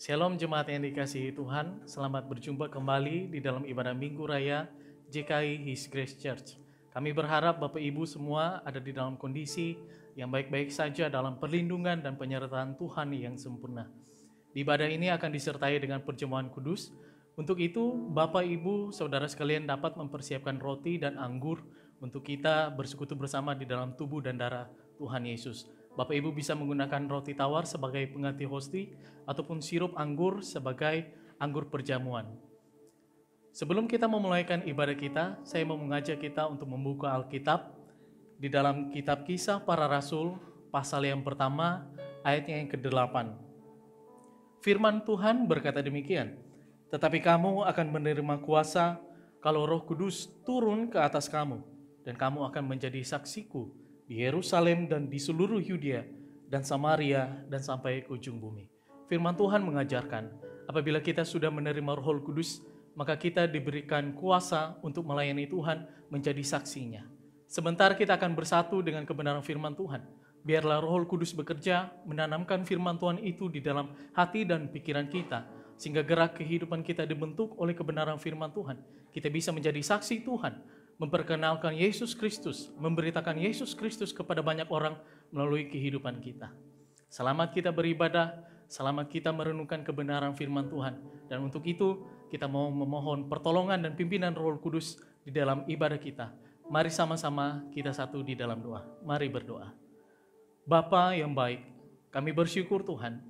Shalom jemaat yang dikasihi Tuhan, selamat berjumpa kembali di dalam ibadah Minggu Raya JKI His Grace Church. Kami berharap Bapak Ibu semua ada di dalam kondisi yang baik-baik saja dalam perlindungan dan penyertaan Tuhan yang sempurna. Di ibadah ini akan disertai dengan perjamuan kudus. Untuk itu, Bapak Ibu, Saudara sekalian dapat mempersiapkan roti dan anggur untuk kita bersekutu bersama di dalam tubuh dan darah Tuhan Yesus. Bapak Ibu bisa menggunakan roti tawar sebagai pengganti hosti ataupun sirup anggur sebagai anggur perjamuan. Sebelum kita memulaikan ibadah kita, saya mau mengajak kita untuk membuka Alkitab di dalam kitab Kisah Para Rasul pasal yang pertama ayatnya yang ke-8. Firman Tuhan berkata demikian, "Tetapi kamu akan menerima kuasa kalau Roh Kudus turun ke atas kamu, dan kamu akan menjadi saksiku di Yerusalem dan di seluruh Yudea dan Samaria dan sampai ke ujung bumi." Firman Tuhan mengajarkan, apabila kita sudah menerima Roh Kudus, maka kita diberikan kuasa untuk melayani Tuhan, menjadi saksinya. Sebentar kita akan bersatu dengan kebenaran firman Tuhan. Biarlah Roh Kudus bekerja, menanamkan firman Tuhan itu di dalam hati dan pikiran kita, sehingga gerak kehidupan kita dibentuk oleh kebenaran firman Tuhan. Kita bisa menjadi saksi Tuhan, memperkenalkan Yesus Kristus, memberitakan Yesus Kristus kepada banyak orang melalui kehidupan kita. Selamat kita beribadah, selamat kita merenungkan kebenaran firman Tuhan. Dan untuk itu, kita mau memohon pertolongan dan pimpinan Roh Kudus di dalam ibadah kita. Mari sama-sama kita satu di dalam doa. Mari berdoa. Bapa yang baik, kami bersyukur Tuhan,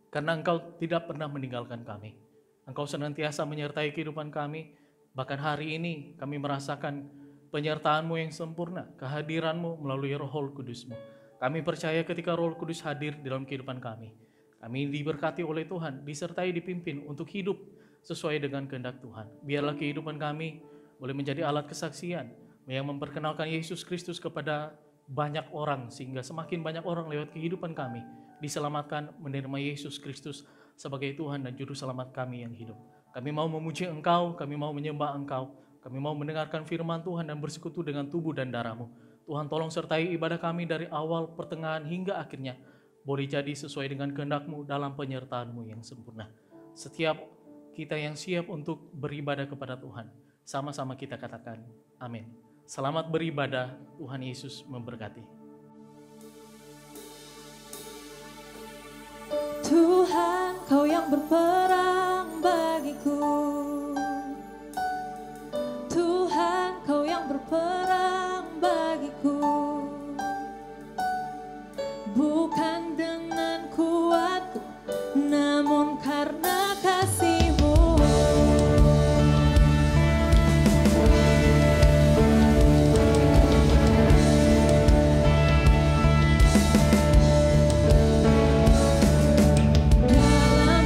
karena Engkau tidak pernah meninggalkan kami. Engkau senantiasa menyertai kehidupan kami. Bahkan hari ini kami merasakan penyertaan-Mu yang sempurna, kehadiran-Mu melalui Roh Kudus-Mu. Kami percaya ketika Roh Kudus hadir dalam kehidupan kami, kami diberkati oleh Tuhan, disertai dipimpin untuk hidup sesuai dengan kehendak Tuhan. Biarlah kehidupan kami boleh menjadi alat kesaksian yang memperkenalkan Yesus Kristus kepada banyak orang, sehingga semakin banyak orang lewat kehidupan kami diselamatkan menerima Yesus Kristus sebagai Tuhan dan Juru Selamat kami yang hidup. Kami mau memuji Engkau, kami mau menyembah Engkau, kami mau mendengarkan firman Tuhan dan bersekutu dengan tubuh dan darah-Mu. Tuhan tolong sertai ibadah kami dari awal, pertengahan hingga akhirnya, boleh jadi sesuai dengan kehendak-Mu dalam penyertaan-Mu yang sempurna. Setiap kita yang siap untuk beribadah kepada Tuhan, sama-sama kita katakan amin. Selamat beribadah, Tuhan Yesus memberkati. Tuhan, Kau yang berperang bagiku. Tuhan, Kau yang berperang bagiku. Bukan dengan kuatku, namun karena kasih-Mu. Dalam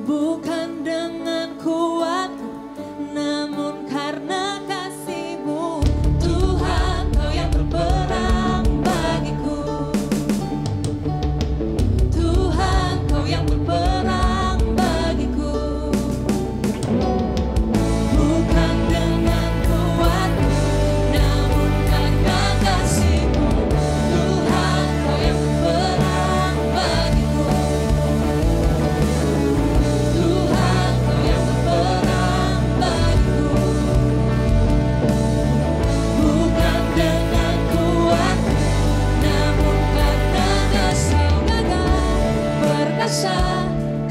bukan dengan kuatku, namun karena kasih-Mu. Tuhan, Kau yang berperang bagiku. Tuhan, Kau yang berperang bagiku. Bukan dengan kuatku, namun karena kasih-Mu. Tuhan, Kau yang berperang bagiku. Tuhan, Kau yang berperang bagiku. Bukan dengan kuatku, namun karena kasih-Mu. Perkasa,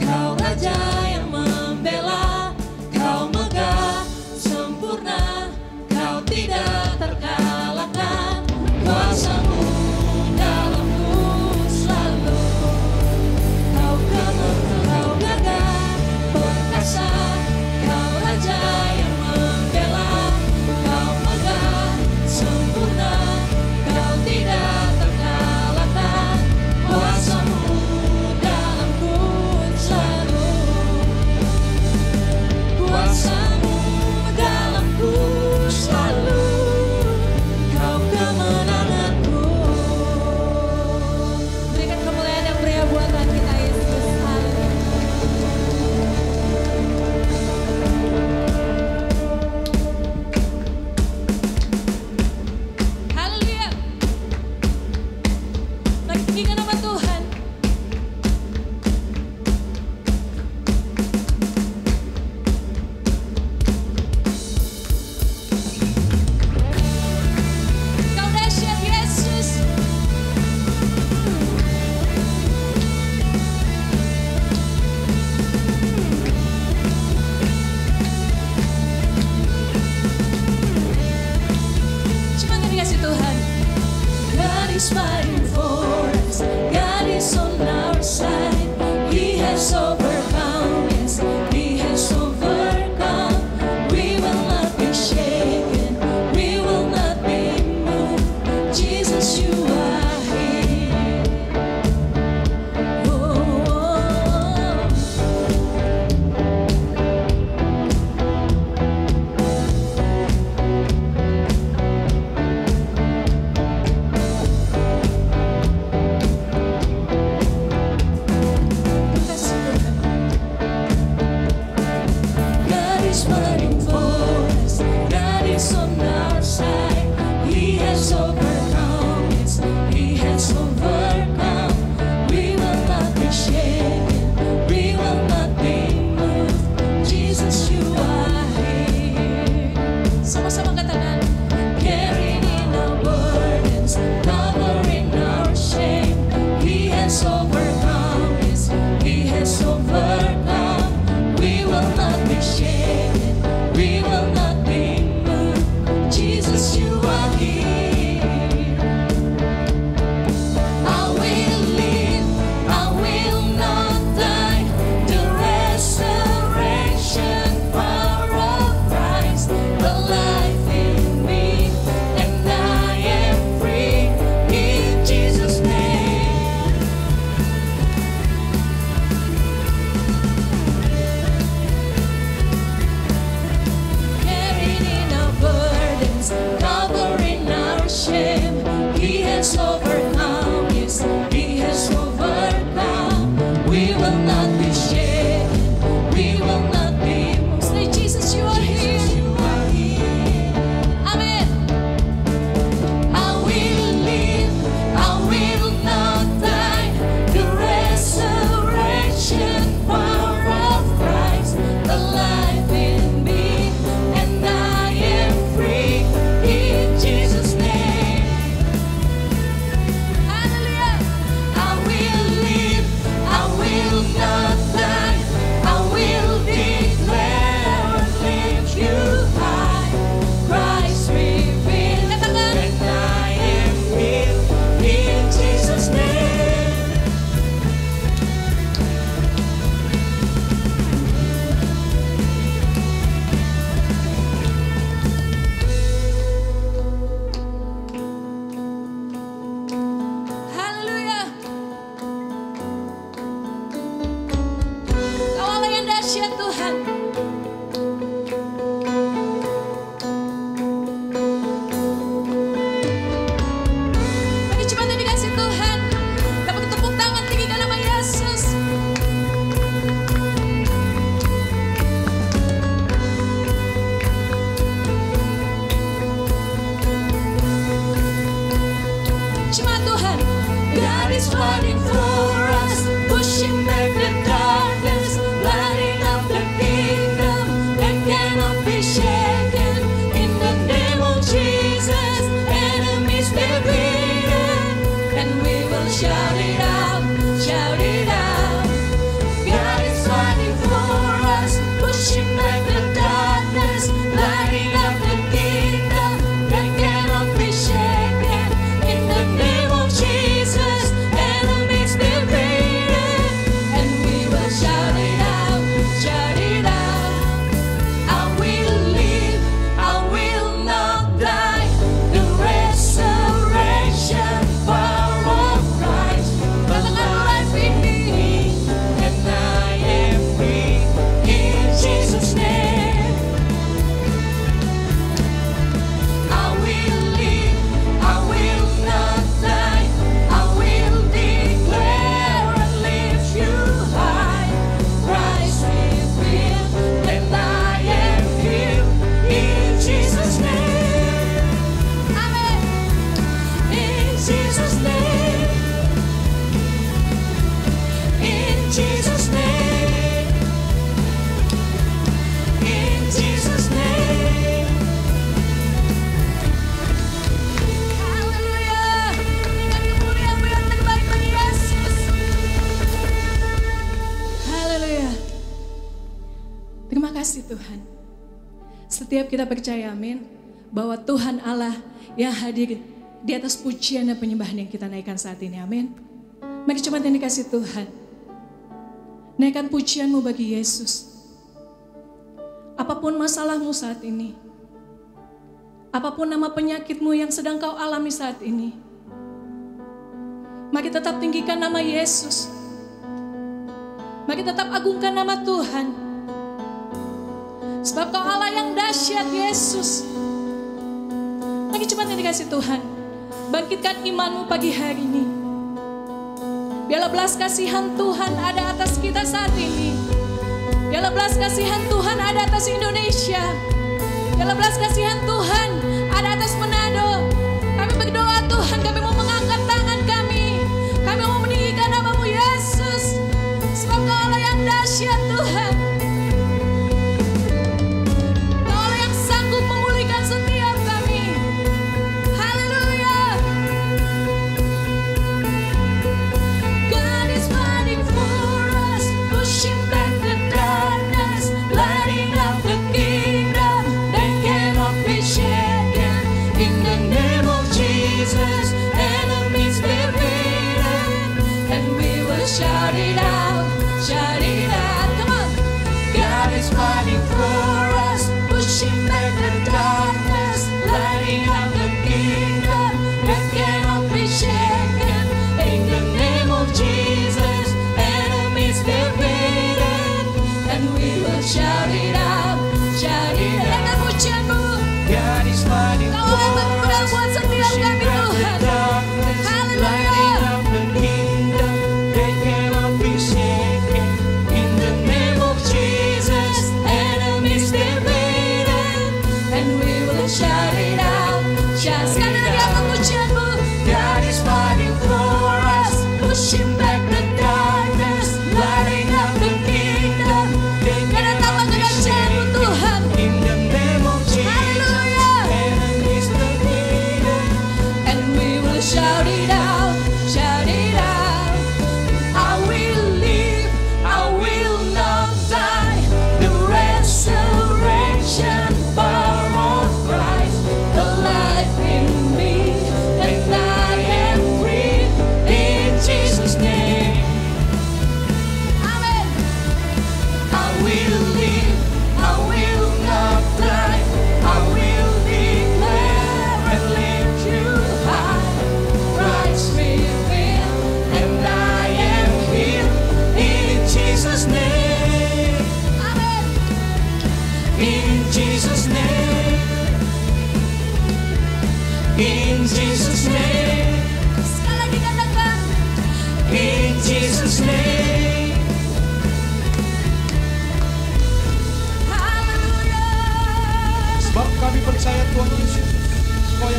Kau Raja yang membela. Kau megah, sempurna, Kau tidak terkalahkan. Kuasa-Mu dalamku selalu. Kau gemerlap, Kau gagah, perkasa, Kau Raja yang membela. Kau megah, sempurna, Kau tidak terkalahkan. Kuasa-Mu dalamku selalu. Kuasa-Mu dalamku selalu. Kau kemenanganku. Berikan kemuliaan yang pria buat Tuhan kita Yesus. Haleluya. Mari tinggikan nama Tuhan. Kau dahsyat Yesus. Cuma dikasih Tuhan. God is fighting for us. God is on our side. He has overcome. Yes, He has overcome. We will not be shaken. We will not be moved. Jesus, You are here. Oh. God is fighting for us. God is on our side. He has overcome. Yes, He has overcome. We will not be shaken. We will not be moved. Jesus, You are here. Sama-sama katakan. Carrying in our burdens, covering our shame. He has overcome. Yes, He has overcome. We will not be shaken. We will not be moved. Jesus, You are here. I will live. I will not die. The resurrection power of Christ, the life in me, and I am free in Jesus' name. dahsyat Tuhan. Bagi jemaat yang dikasih Tuhan, dapat tepuk tangan tinggikan nama Yesus. Jemaat Tuhan, God is fighting for us, pushing back the darkness, lighting up the kingdom that cannot be shaken. In the name of Jesus, enemies defeated, and we will shout it out, shout it out. God is fighting for us, pushing back the darkness, lighting up the kingdom that cannot be shaken. In the name of Jesus, enemies defeated, and we will shout it out, shout it out. I will live, I will not die. The resurrection power of Christ, katakan life in me, and I am free in Jesus' name. I will live, I will not die. I will declare and lift you high. Christ revealed, and I am healed in Jesus' name. Amen. In Jesus' name. In Jesus' name. In Jesus' name. Haleluya. Berikan kemuliaan, berikan terbaik bagi Yesus. Haleluya. Terima kasih Tuhan. Setiap kita percaya, amin, bahwa Tuhan Allah yang hadir di atas pujian dan penyembahan yang kita naikkan saat ini, amin. Mari jemaat yang dikasih Tuhan, naikkan pujianmu bagi Yesus. Apapun masalahmu saat ini, apapun nama penyakitmu yang sedang kau alami saat ini, mari tetap tinggikan nama Yesus. Mari tetap agungkan nama Tuhan. Sebab kau Allah yang dahsyat, Yesus. Mari jemaat yang dikasih Tuhan, bangkitkan imanmu pagi hari ini. Biarlah belas kasihan Tuhan ada atas kita saat ini. Biarlah belas kasihan Tuhan ada atas Indonesia. Biarlah belas kasihan Tuhan ada atas Manado. Kami berdoa Tuhan, kami mau mengangkat tangan kami. Kami mau meninggikan nama-Mu Yesus. Sebab Kau Allah yang dahsyat Tuhan. Kau Allah yang sanggup memulihkan setiap kami. Haleluya. God is fighting for us, pushing back the darkness, lighting up the kingdom that cannot be shaken.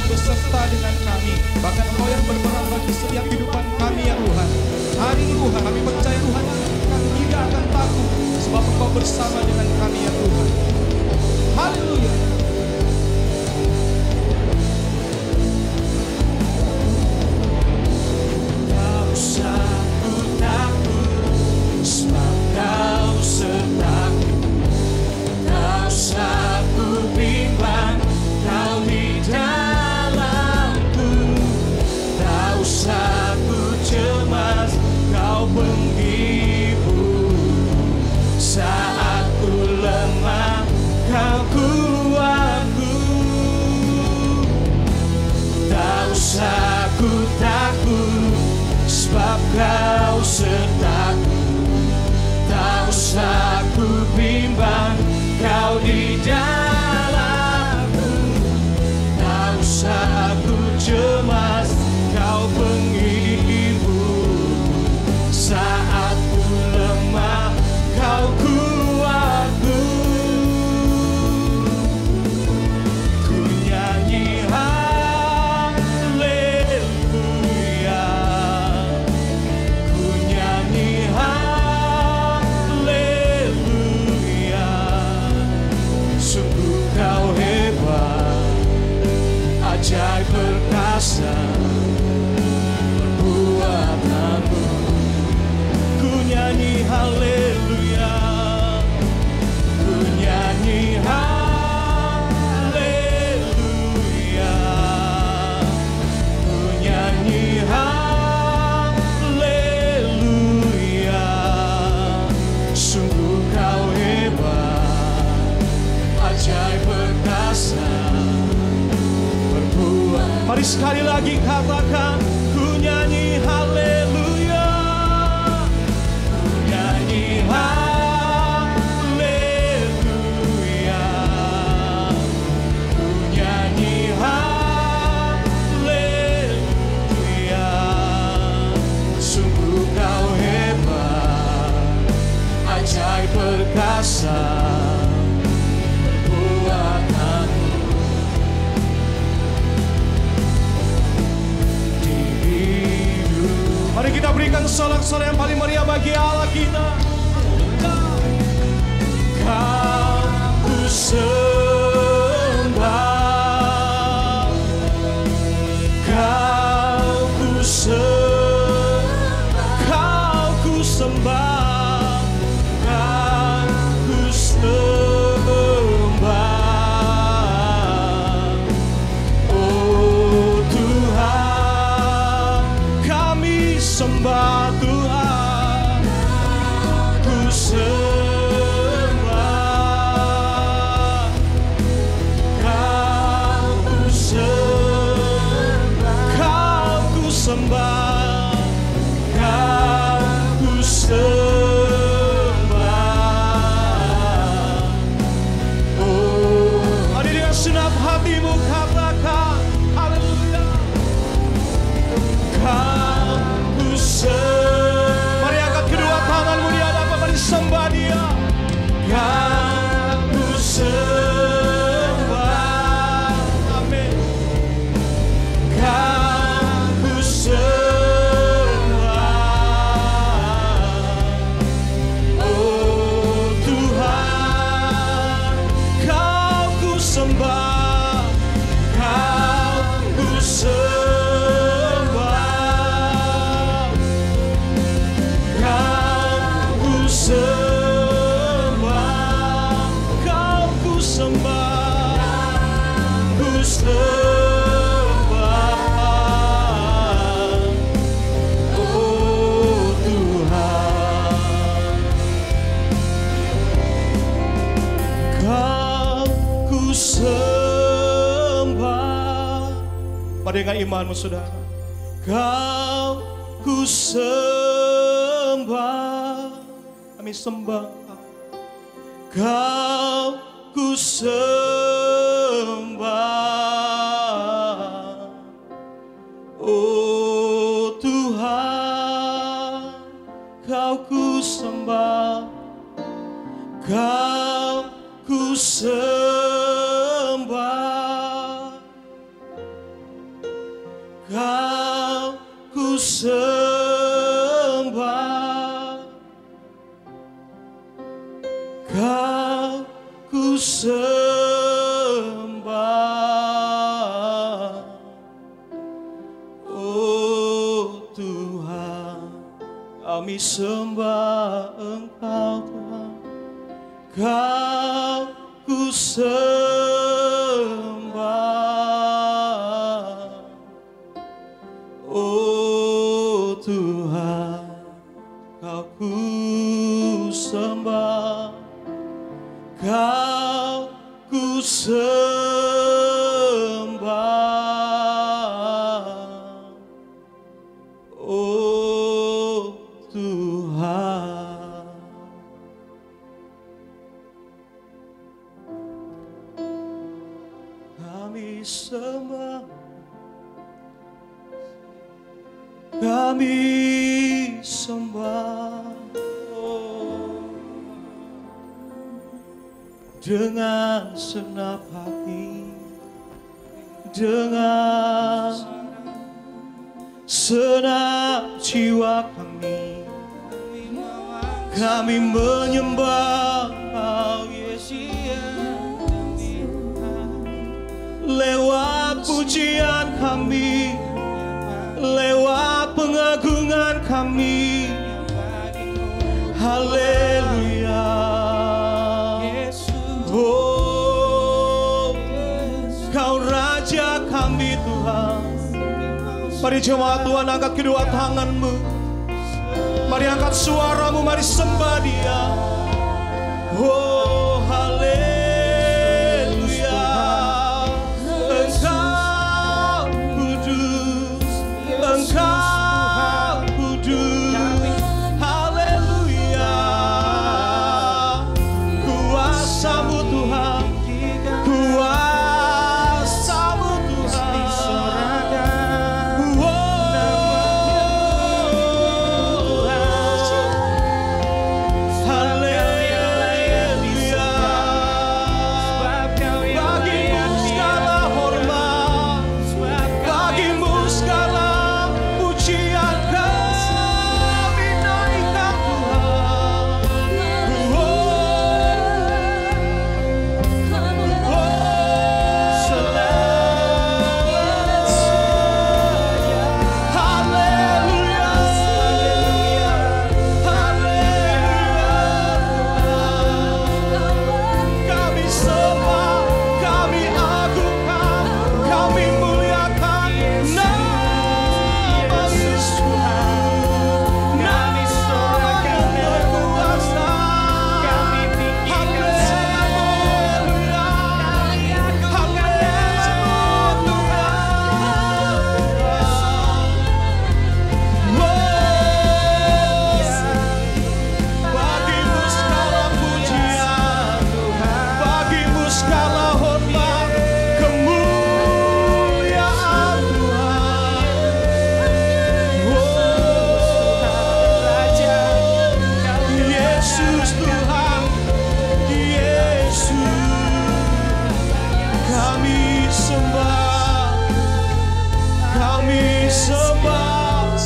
beserta dengan kami. Bahkan Engkau yang berperan bagi setiap kehidupan kami ya Tuhan. Hari ini Tuhan kami percaya Tuhan kami tidak akan takut, sebab Engkau bersama dengan kami ya Tuhan. Haleluya. Tak usah ku takut, sebab Kau sertaku. Tak usah ku bimbang, Kau di dalamku. Tak usah ku cemas, Kau penghibur. Saat ku lemah, Kau kuatku. Tak usah ku takut, sebab Kau sertaku. Tak usah ku bimbang, Kau di dalamku. Tak usah ku cemas, Kau penghibur. Saat ku lemah, Kau kuatku. Ku nyanyi haleluya. Ku nyanyi haleluya. Sungguh Kau hebat, ajaib perkasa perbuatanmu. Ku nyanyi haleluya. Ku nyanyi haleluya. Ku nyanyi haleluya. Sungguh Kau hebat, ajaib perkasa perbuatan. Mari sekali lagi katakan, ku nyanyi haleluya. Ku nyanyi haleluya. Ku nyanyi haleluya. Sungguh Kau hebat, ajaib perkasa perbuatanmu. Di hidup Mari kita berikan sorak-sorai yang paling meriah bagi Allah kita. Kau ku sembah, Kau ku sembah, Kau ku sembah, Kau ku sembah. Oh Tuhan, kami sembah Tuhan. Ku sembah, Kau ku sembah, Kau ku sembah, Kau ku sembah. Oh, Mari dengan senap hatimu katakan haleluya. Kau ku sembah. Mari angkat kedua tanganmu di hadapan, mari sembah Dia. Kau ku sembah. Amin. Kau ku sembah. Oh Tuhan, Kau ku sembah. Kau ku sembah. Kau ku sembah. Kau ku sembah. Ku sembah. Oh Tuhan, Kau ku sembah. Mari dengan imanmu saudara. Kau ku sembah. Kami sembah. Kau ku sembah. Oh Tuhan, Kau ku sembah. Kau ku sembah. Kau ku sembah, oh Tuhan, kami sembah Engkau Tuhan. Kau ku sembah, oh Tuhan, Kau ku sembah. Kau ku sembah, oh Tuhan. Kami sembah, kami sembah, dengan senap hati, dengan senap jiwa kami menyembah Kau Yesus. Lewat pujian kami, lewat pengagungan kami, haleluya. Oh, Kau Raja kami Tuhan. Mari jemaat Tuhan angkat kedua tanganmu, mari angkat suaramu, mari sembah Dia. Oh haleluya. Engkau kudus, Engkau kudus, haleluya. Kuasamu Tuhan, kuasamu Tuhan. Haleluya. Bagimu segala hormat, bagimu segala pujian kami naikkan Kami sembah, kami agungkan, kami muliakan nama Yesus. Nama yang berkuasa. Haleluya. Bagimu segala pujian, bagimu segala hormat, kemuliaan Tuhan. Yesus Tuhan, Yesus, kami sembah, kami sembah,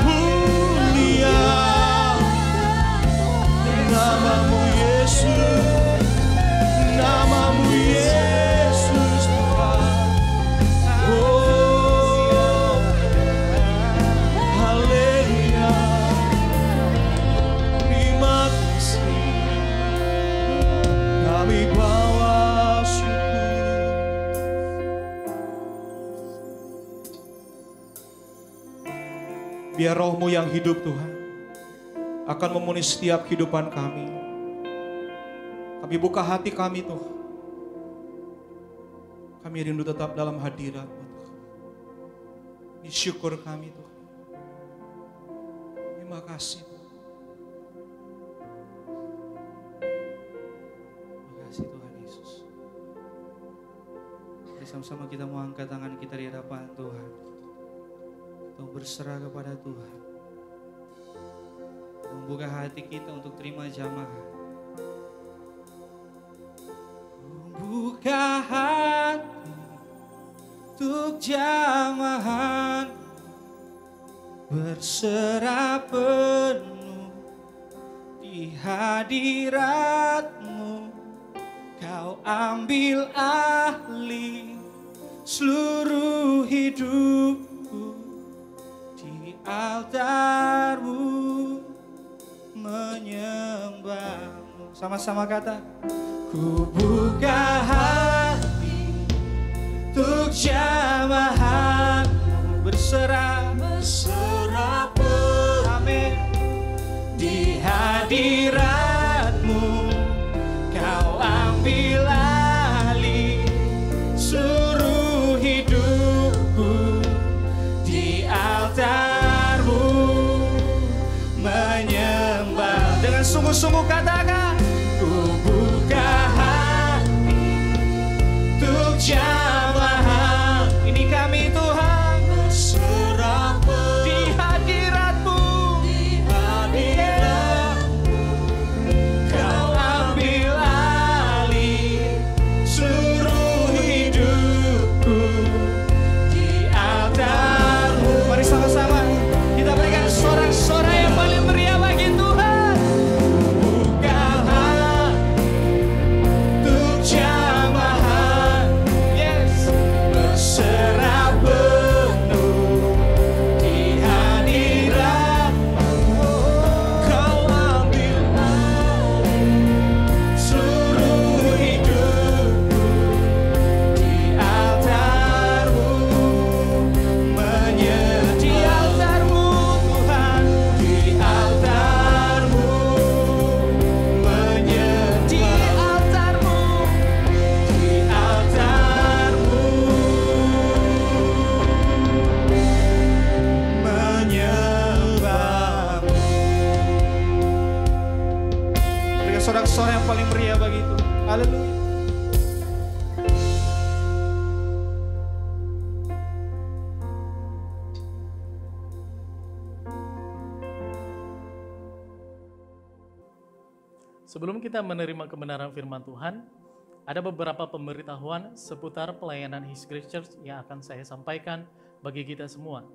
mulia namamu Yesus, namamu Yesus Tuhan. Oh haleluya. Terima kasih, kami bawa syukur. Biar rohmu yang hidup Tuhan akan memenuhi setiap kehidupan kami. Kami buka hati kami Tuhan. Kami rindu tetap dalam hadirat-Mu Tuhan. Ini syukur kami Tuhan. Terima kasih Tuhan. Terima kasih Tuhan Yesus. Mari sama-sama kita mau angkat tangan kita di hadapan Tuhan. Kita berserah kepada Tuhan. Membuka hati kita untuk terima jamaah. Buka hati untuk jamahan, berserah penuh di Di hadirat-Mu Kau ambil alih seluruh hidupku. Di altar-Mu menyembah-Mu. Sama-sama kata, ku buka hati untuk jamahan-Mu, berserah pun. Amin. Di hadirat-Mu Kau ambil alih seluruh hidupku. Di altar-Mu menyembah. Dengan sungguh-sungguh katakan, ku buka hati untuk jamahan. Ini kami Tuhan, berserah di hadirat-Mu. Kau ambil alih seluruh hidupku. Di altar-Mu. Mari sama-sama kita berikan sorak-sorai yang paling meriah bagi Tuhan. Buka hati untuk jamahan. Yes, berserah penuh di hadirat-Mu. Kau ambil alih seluruh hidupku. Di altar-Mu di altar-Mu Tuhan. Di altar-Mu di altar-Mu. Di altar-Mu menyembah-Mu. Berikan sorak-sorai yang paling meriah bagi Tuhan. Haleluya. Sebelum kita menerima kebenaran firman Tuhan, ada beberapa pemberitahuan seputar pelayanan His Grace Church yang akan saya sampaikan bagi kita semua.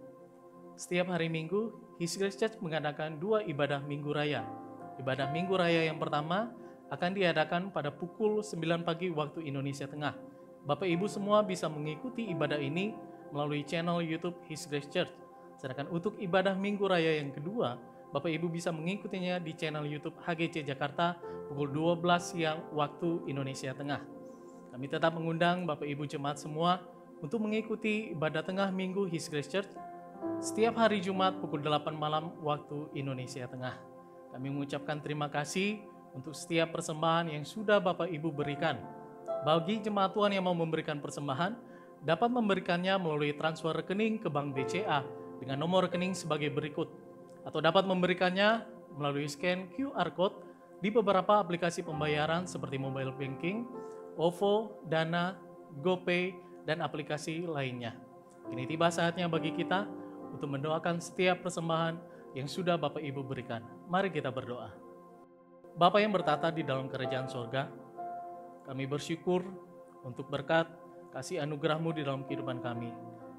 Setiap hari Minggu, His Grace Church mengadakan 2 ibadah Minggu Raya. Ibadah Minggu Raya yang pertama akan diadakan pada pukul 9 pagi waktu Indonesia Tengah. Bapak Ibu semua bisa mengikuti ibadah ini melalui channel YouTube His Grace Church. Sedangkan untuk ibadah Minggu Raya yang kedua, Bapak Ibu bisa mengikutinya di channel YouTube HGC Jakarta pukul 12 siang waktu Indonesia Tengah. Kami tetap mengundang Bapak Ibu jemaat semua untuk mengikuti ibadah tengah minggu His Grace Church setiap hari Jumat pukul 8 malam waktu Indonesia Tengah. Kami mengucapkan terima kasih untuk setiap persembahan yang sudah Bapak Ibu berikan. Bagi jemaat Tuhan yang mau memberikan persembahan, dapat memberikannya melalui transfer rekening ke Bank BCA dengan nomor rekening sebagai berikut, atau dapat memberikannya melalui scan QR Code di beberapa aplikasi pembayaran seperti mobile banking, OVO, Dana, GoPay, dan aplikasi lainnya. Kini tiba saatnya bagi kita untuk mendoakan setiap persembahan yang sudah Bapak Ibu berikan. Mari kita berdoa. Bapa yang bertata di dalam kerajaan sorga, kami bersyukur untuk berkat kasih anugerah-Mu di dalam kehidupan kami.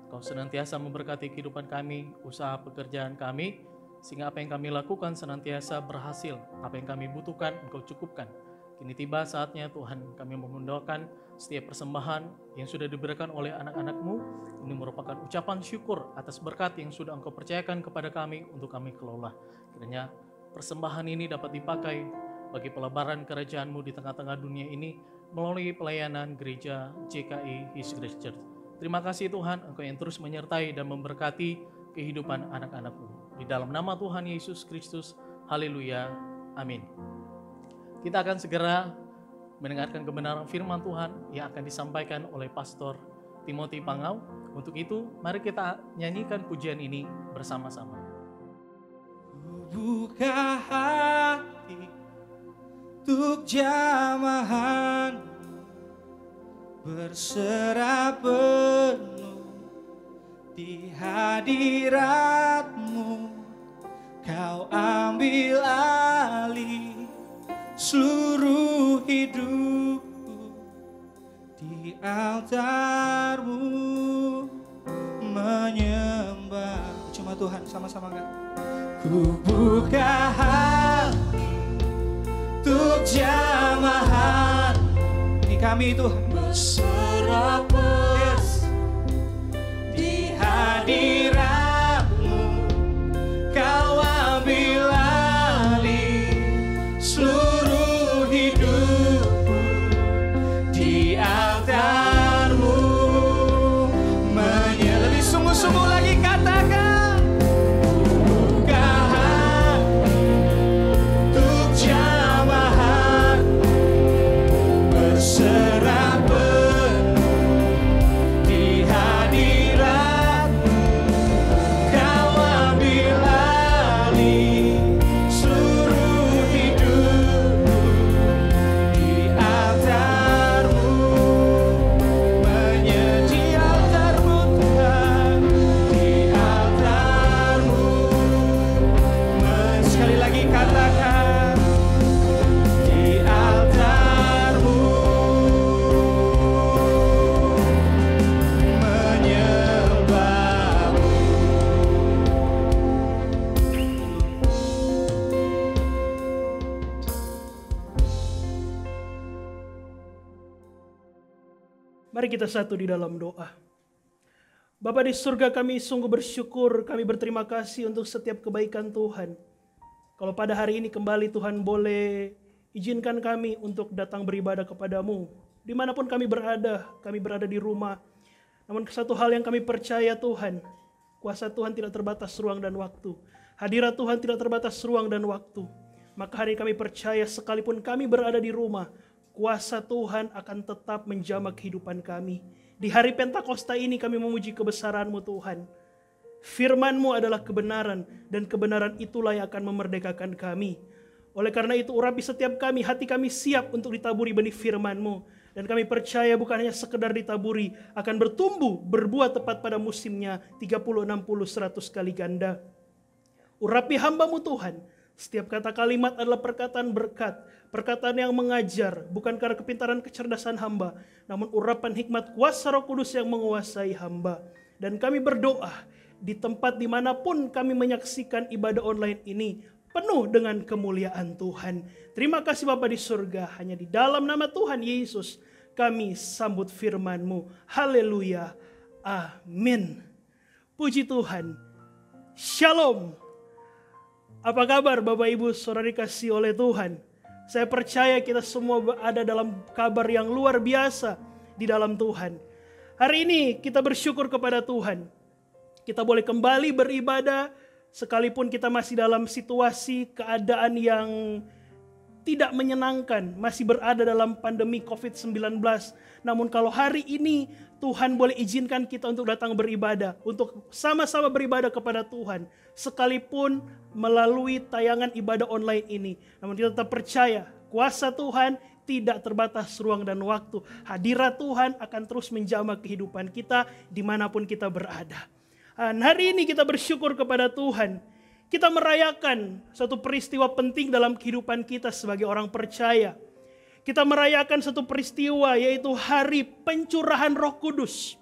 Kau senantiasa memberkati kehidupan kami, usaha pekerjaan kami, sehingga apa yang kami lakukan senantiasa berhasil. Apa yang kami butuhkan, Engkau cukupkan. Kini tiba saatnya Tuhan, kami mendoakan setiap persembahan yang sudah diberikan oleh anak-anak-Mu. Ini merupakan ucapan syukur atas berkat yang sudah Engkau percayakan kepada kami untuk kami kelola. Kiranya persembahan ini dapat dipakai bagi pelebaran kerajaan-Mu di tengah-tengah dunia ini melalui pelayanan gereja JKI His Grace Church. Terima kasih Tuhan, Engkau yang terus menyertai dan memberkati kehidupan anak-anak-Mu. Di dalam nama Tuhan Yesus Kristus, haleluya, amin. Kita akan segera mendengarkan kebenaran firman Tuhan yang akan disampaikan oleh Pastor Timothy Pangau. Untuk itu, mari kita nyanyikan pujian ini bersama-sama. Buka hati untuk jamahan, berserah penuh di hadirat-Mu. Kau ambil alih seluruh hidupku. Di altar-Mu menyembah. Cuma Tuhan, sama-sama kan? Ku buka hati untuk jamahan. Ini kami Tuhan. berserah penuh Di hadirat-Mu Kau ambil alih seluruh hidupku. Di altar-Mu lebih sungguh-sungguh lagi katakan, buka hati untuk jamahan, berserah penuh di hadirat-Mu. Kau ambil alih seluruh hidupku. Di altar-Mu di altar-Mu Tuhan, di altar-Mu. Sekali lagi katakan, di altar-Mu menyembah-Mu. Mari kita satu di dalam doa. Bapa di surga, kami sungguh bersyukur, kami berterima kasih untuk setiap kebaikan Tuhan. Kalau pada hari ini kembali Tuhan boleh izinkan kami untuk datang beribadah kepadamu. Dimanapun kami berada di rumah. Namun satu hal yang kami percaya Tuhan, kuasa Tuhan tidak terbatas ruang dan waktu. Hadirat Tuhan tidak terbatas ruang dan waktu. Maka hari ini kami percaya sekalipun kami berada di rumah, kuasa Tuhan akan tetap menjamah kehidupan kami. Di hari Pentakosta ini kami memuji kebesaran-Mu Tuhan. Firman-Mu adalah kebenaran, dan kebenaran itulah yang akan memerdekakan kami. Oleh karena itu urapi setiap kami, hati kami siap untuk ditaburi benih firman-Mu. Dan kami percaya bukan hanya sekedar ditaburi, akan bertumbuh, berbuah tepat pada musimnya, 30, 60, 100 kali ganda. Urapi hamba-Mu Tuhan. Setiap kata kalimat adalah perkataan berkat, perkataan yang mengajar, bukan karena kepintaran kecerdasan hamba, namun urapan hikmat kuasa Roh Kudus yang menguasai hamba. Dan kami berdoa, di tempat dimanapun kami menyaksikan ibadah online ini, penuh dengan kemuliaan Tuhan. Terima kasih Bapa di surga, hanya di dalam nama Tuhan Yesus kami sambut firman-Mu. Haleluya, amin. Puji Tuhan. Shalom. Apa kabar Bapak Ibu Saudara dikasihi oleh Tuhan? Saya percaya kita semua ada dalam kabar yang luar biasa di dalam Tuhan. Hari ini kita bersyukur kepada Tuhan. Kita boleh kembali beribadah sekalipun kita masih dalam situasi keadaan yang tidak menyenangkan, masih berada dalam pandemi COVID-19. Namun kalau hari ini Tuhan boleh izinkan kita untuk datang beribadah, untuk sama-sama beribadah kepada Tuhan, sekalipun melalui tayangan ibadah online ini. Namun kita tetap percaya, kuasa Tuhan tidak terbatas ruang dan waktu. Hadirat Tuhan akan terus menjamah kehidupan kita dimanapun kita berada. Dan hari ini kita bersyukur kepada Tuhan. Kita merayakan satu peristiwa penting dalam kehidupan kita sebagai orang percaya. Kita merayakan satu peristiwa yaitu hari pencurahan Roh Kudus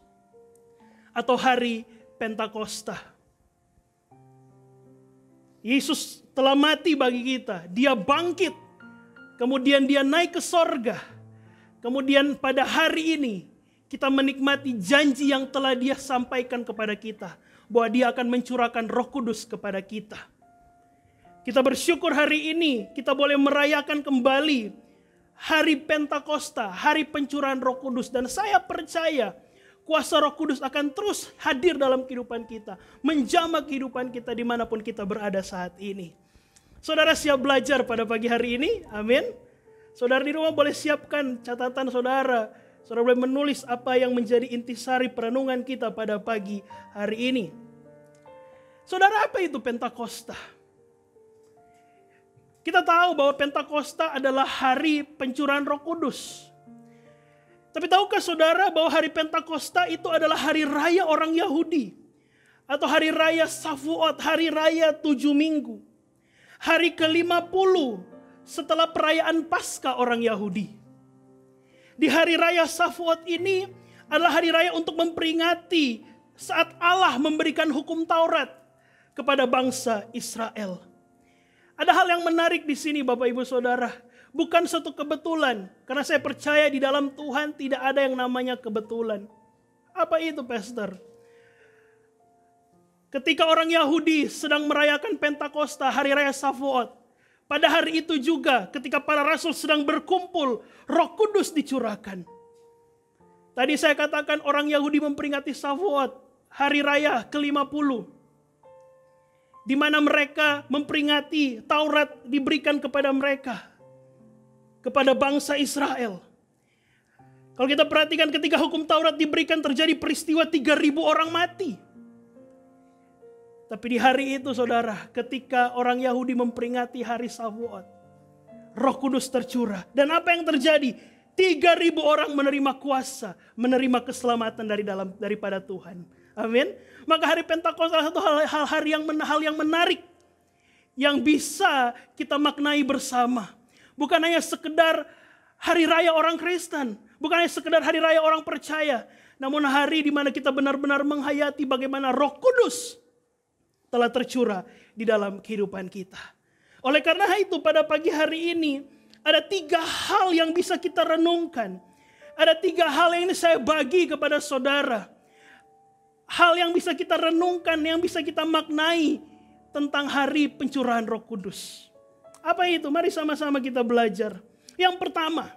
atau hari Pentakosta. Yesus telah mati bagi kita, Dia bangkit, kemudian Dia naik ke sorga. Kemudian pada hari ini kita menikmati janji yang telah Dia sampaikan kepada kita, bahwa Dia akan mencurahkan Roh Kudus kepada kita. Kita bersyukur hari ini kita boleh merayakan kembali hari Pentakosta, hari pencurahan Roh Kudus. Dan saya percaya kuasa Roh Kudus akan terus hadir dalam kehidupan kita, menjamah kehidupan kita dimanapun kita berada saat ini. Saudara siap belajar pada pagi hari ini? Amin. Saudara di rumah boleh siapkan catatan saudara. Saudara boleh menulis apa yang menjadi intisari perenungan kita pada pagi hari ini. Saudara, apa itu Pentakosta? Kita tahu bahwa Pentakosta adalah hari pencurahan Roh Kudus. Tapi tahukah saudara bahwa hari Pentakosta itu adalah hari raya orang Yahudi? Atau hari raya Shavuot, hari raya 7 minggu. Hari ke-50 setelah perayaan Paskah orang Yahudi. Di hari raya Shavuot ini adalah hari raya untuk memperingati saat Allah memberikan hukum Taurat kepada bangsa Israel. Ada hal yang menarik di sini Bapak Ibu Saudara, bukan suatu kebetulan. Karena saya percaya di dalam Tuhan tidak ada yang namanya kebetulan. Apa itu, Pastor? Ketika orang Yahudi sedang merayakan Pentakosta, hari raya Shavuot, pada hari itu juga ketika para rasul sedang berkumpul, Roh Kudus dicurahkan. Tadi saya katakan orang Yahudi memperingati Shavuot, hari raya ke-50. Di mana mereka memperingati Taurat diberikan kepada mereka, kepada bangsa Israel. Kalau kita perhatikan ketika hukum Taurat diberikan terjadi peristiwa 3.000 orang mati. Tapi di hari itu saudara, ketika orang Yahudi memperingati hari Shavuot, Roh Kudus tercurah. Dan apa yang terjadi? 3.000 orang menerima kuasa, menerima keselamatan daripada Tuhan. Amin. Maka hari Pentakosta adalah satu hal yang menarik yang bisa kita maknai bersama. Bukan hanya sekedar hari raya orang Kristen, bukan hanya sekedar hari raya orang percaya, namun hari di mana kita benar-benar menghayati bagaimana Roh Kudus telah tercurah di dalam kehidupan kita. Oleh karena itu pada pagi hari ini ada 3 hal yang bisa kita renungkan. Ada 3 hal yang ini saya bagi kepada saudara. Hal yang bisa kita renungkan, yang bisa kita maknai tentang hari pencurahan Roh Kudus. Apa itu? Mari sama-sama kita belajar. Yang pertama,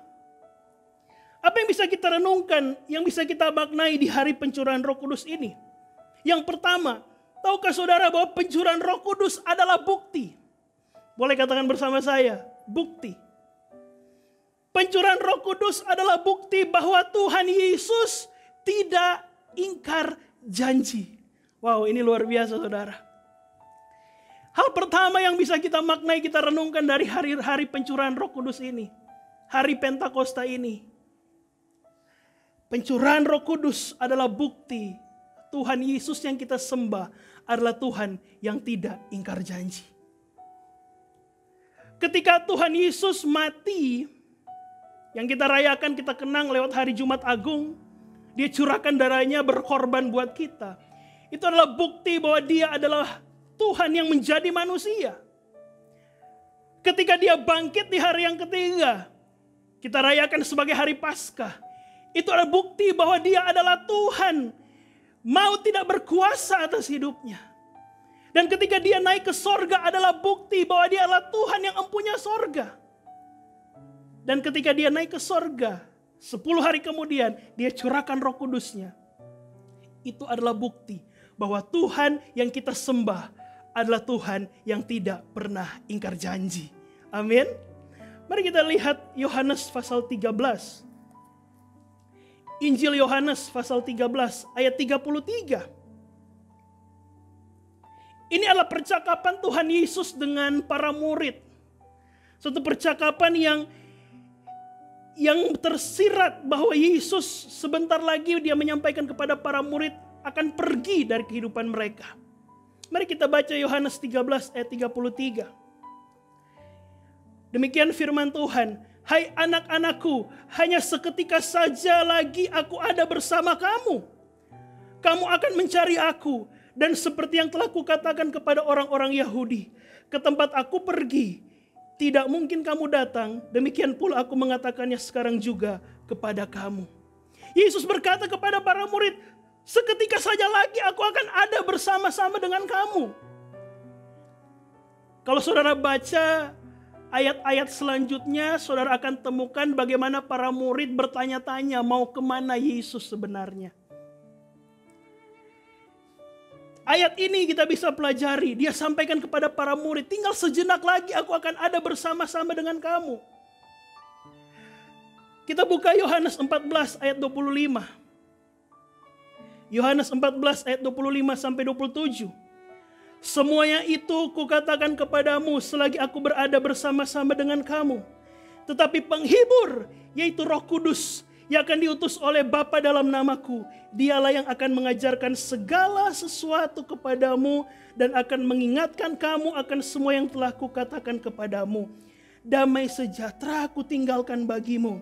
apa yang bisa kita renungkan, yang bisa kita maknai di hari pencurahan Roh Kudus ini? Yang pertama, tahukah saudara bahwa pencurahan Roh Kudus adalah bukti? Boleh katakan bersama saya, bukti. Pencurahan Roh Kudus adalah bukti bahwa Tuhan Yesus tidak ingkar janji. Wow, ini luar biasa saudara. Hal pertama yang bisa kita maknai, kita renungkan dari hari pencurahan Roh Kudus ini. Hari Pentakosta ini. Pencurahan Roh Kudus adalah bukti Tuhan Yesus yang kita sembah adalah Tuhan yang tidak ingkar janji. Ketika Tuhan Yesus mati, yang kita rayakan, kita kenang lewat hari Jumat Agung, dia curahkan darahnya berkorban buat kita. Itu adalah bukti bahwa dia adalah Tuhan yang menjadi manusia. Ketika dia bangkit di hari yang ketiga, kita rayakan sebagai hari Paskah. Itu adalah bukti bahwa dia adalah Tuhan, mau tidak berkuasa atas hidupnya. Dan ketika dia naik ke sorga adalah bukti bahwa dia adalah Tuhan yang empunya sorga. Dan ketika dia naik ke sorga, 10 hari kemudian dia curahkan Roh Kudusnya. Itu adalah bukti bahwa Tuhan yang kita sembah adalah Tuhan yang tidak pernah ingkar janji. Amin. Mari kita lihat Yohanes pasal 13. Injil Yohanes pasal 13 ayat 33. Ini adalah percakapan Tuhan Yesus dengan para murid. Suatu percakapan yang tersirat bahwa Yesus sebentar lagi dia menyampaikan kepada para murid akan pergi dari kehidupan mereka. Mari kita baca Yohanes 13 ayat 33. Demikian firman Tuhan, "Hai anak-anakku, hanya seketika saja lagi aku ada bersama kamu. Kamu akan mencari aku, dan seperti yang telah kukatakan kepada orang-orang Yahudi, ke tempat aku pergi, tidak mungkin kamu datang, demikian pula aku mengatakannya sekarang juga kepada kamu." Yesus berkata kepada para murid, seketika saja lagi aku akan ada bersama-sama dengan kamu. Kalau saudara baca ayat-ayat selanjutnya, saudara akan temukan bagaimana para murid bertanya-tanya mau kemana Yesus sebenarnya. Ayat ini kita bisa pelajari, dia sampaikan kepada para murid, tinggal sejenak lagi aku akan ada bersama-sama dengan kamu. Kita buka Yohanes 14 ayat 25. Yohanes 14 ayat 25 sampai 27. Semuanya itu kukatakan kepadamu selagi aku berada bersama-sama dengan kamu. Tetapi penghibur, yaitu Roh Kudus, yang akan diutus oleh Bapa dalam namaku, dialah yang akan mengajarkan segala sesuatu kepadamu dan akan mengingatkan kamu akan semua yang telah kukatakan kepadamu. Damai sejahtera ku tinggalkan bagimu.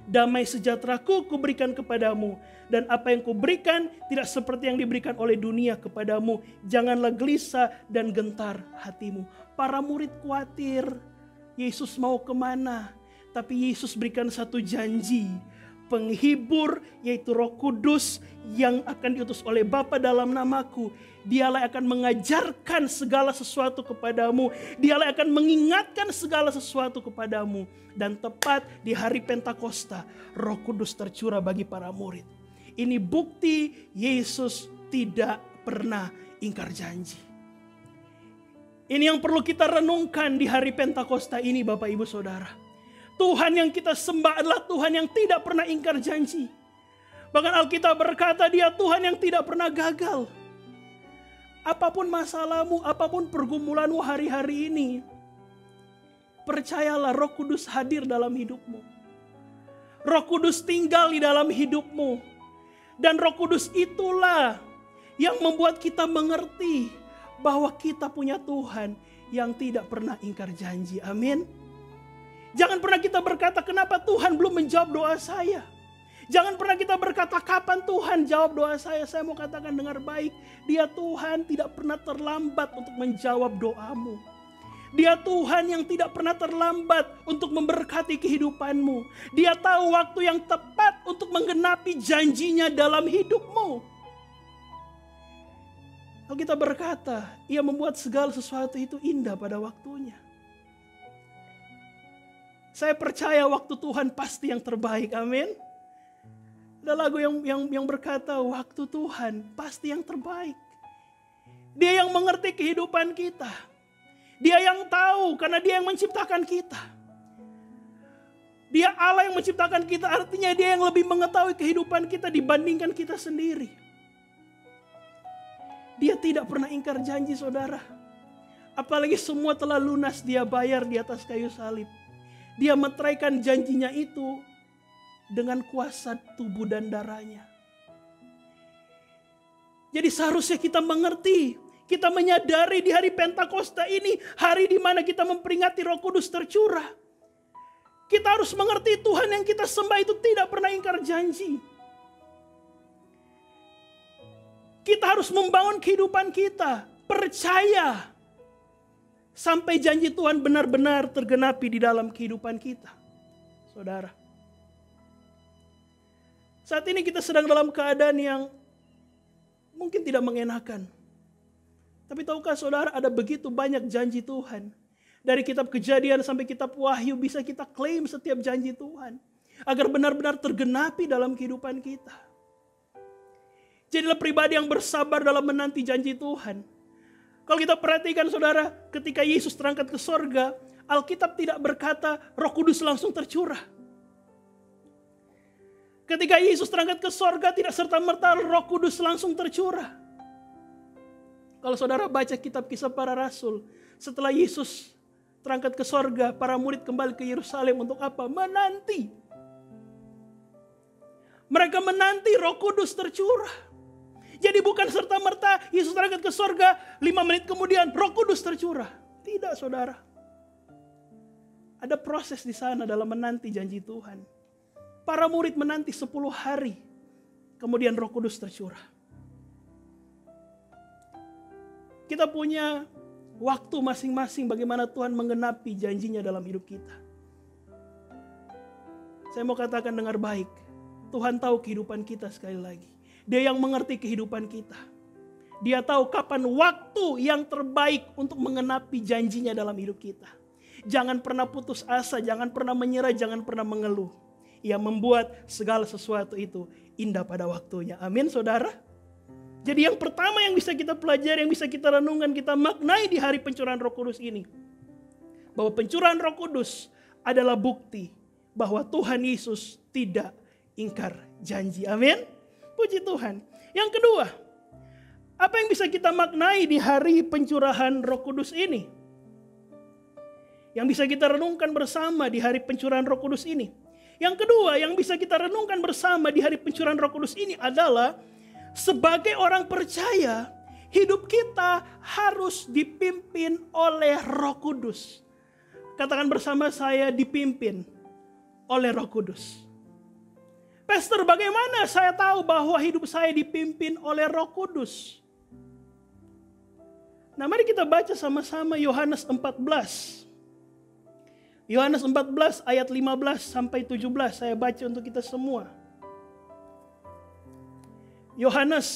Damai sejahteraku kuberikan kepadamu. Dan apa yang kuberikan tidak seperti yang diberikan oleh dunia kepadamu. Janganlah gelisah dan gentar hatimu. Para murid khawatir Yesus mau kemana. Tapi Yesus berikan satu janji. Penghibur yaitu Roh Kudus yang akan diutus oleh Bapa dalam namaku. Dialah akan mengajarkan segala sesuatu kepadamu. Dialah akan mengingatkan segala sesuatu kepadamu. Dan tepat di hari Pentakosta, Roh Kudus tercurah bagi para murid. Ini bukti Yesus tidak pernah ingkar janji. Ini yang perlu kita renungkan di hari Pentakosta ini, Bapak Ibu Saudara. Tuhan yang kita sembah adalah Tuhan yang tidak pernah ingkar janji. Bahkan Alkitab berkata Dia Tuhan yang tidak pernah gagal. Apapun masalahmu, apapun pergumulanmu hari-hari ini, percayalah Roh Kudus hadir dalam hidupmu. Roh Kudus tinggal di dalam hidupmu. Dan Roh Kudus itulah yang membuat kita mengerti bahwa kita punya Tuhan yang tidak pernah ingkar janji. Amin. Jangan pernah kita berkata, kenapa Tuhan belum menjawab doa saya? Jangan pernah kita berkata, kapan Tuhan jawab doa saya? Saya mau katakan dengar baik. Dia Tuhan tidak pernah terlambat untuk menjawab doamu. Dia Tuhan yang tidak pernah terlambat untuk memberkati kehidupanmu. Dia tahu waktu yang tepat untuk menggenapi janjinya dalam hidupmu. Kalau kita berkata, Ia membuat segala sesuatu itu indah pada waktunya. Saya percaya waktu Tuhan pasti yang terbaik, amin. Ada lagu yang berkata waktu Tuhan pasti yang terbaik. Dia yang mengerti kehidupan kita. Dia yang tahu karena Dia yang menciptakan kita. Dia Allah yang menciptakan kita, artinya Dia yang lebih mengetahui kehidupan kita dibandingkan kita sendiri. Dia tidak pernah ingkar janji, saudara. Apalagi semua telah lunas Dia bayar di atas kayu salib. Dia meteraikan janjinya itu dengan kuasa tubuh dan darahnya. Jadi seharusnya kita mengerti, kita menyadari di hari Pentakosta ini, hari di mana kita memperingati Roh Kudus tercurah. Kita harus mengerti Tuhan yang kita sembah itu tidak pernah ingkar janji. Kita harus membangun kehidupan kita, percaya. Sampai janji Tuhan benar-benar tergenapi di dalam kehidupan kita. Saudara. Saat ini kita sedang dalam keadaan yang mungkin tidak mengenakan. Tapi tahukah saudara, ada begitu banyak janji Tuhan. Dari kitab Kejadian sampai kitab Wahyu bisa kita klaim setiap janji Tuhan. Agar benar-benar tergenapi dalam kehidupan kita. Jadilah pribadi yang bersabar dalam menanti janji Tuhan. Kalau kita perhatikan saudara, ketika Yesus terangkat ke sorga, Alkitab tidak berkata Roh Kudus langsung tercurah. Ketika Yesus terangkat ke sorga, tidak serta-merta Roh Kudus langsung tercurah. Kalau saudara baca kitab Kisah Para Rasul, setelah Yesus terangkat ke sorga, para murid kembali ke Yerusalem untuk apa? Menanti. Mereka menanti Roh Kudus tercurah. Jadi bukan serta-merta Yesus terangkat ke sorga, 5 menit kemudian Roh Kudus tercurah. Tidak, saudara. Ada proses di sana dalam menanti janji Tuhan. Para murid menanti 10 hari, kemudian Roh Kudus tercurah. Kita punya waktu masing-masing bagaimana Tuhan menggenapi janjinya dalam hidup kita. Saya mau katakan dengar baik, Tuhan tahu kehidupan kita sekali lagi. Dia yang mengerti kehidupan kita. Dia tahu kapan waktu yang terbaik untuk menggenapi janjinya dalam hidup kita. Jangan pernah putus asa, jangan pernah menyerah, jangan pernah mengeluh. Ia membuat segala sesuatu itu indah pada waktunya. Amin, saudara. Jadi yang pertama yang bisa kita pelajari, yang bisa kita renungkan, kita maknai di hari pencurahan Roh Kudus ini. Bahwa pencurahan Roh Kudus adalah bukti bahwa Tuhan Yesus tidak ingkar janji. Amin. Puji Tuhan. Yang kedua, apa yang bisa kita maknai di hari pencurahan Roh Kudus ini? Yang bisa kita renungkan bersama di hari pencurahan Roh Kudus ini. Yang kedua, yang bisa kita renungkan bersama di hari pencurahan Roh Kudus ini adalah sebagai orang percaya, hidup kita harus dipimpin oleh Roh Kudus. Katakan bersama saya, dipimpin oleh Roh Kudus. Pastor, bagaimana saya tahu bahwa hidup saya dipimpin oleh Roh Kudus? Nah, mari kita baca sama-sama Yohanes 14. Yohanes 14 ayat 15 sampai 17 saya baca untuk kita semua. Yohanes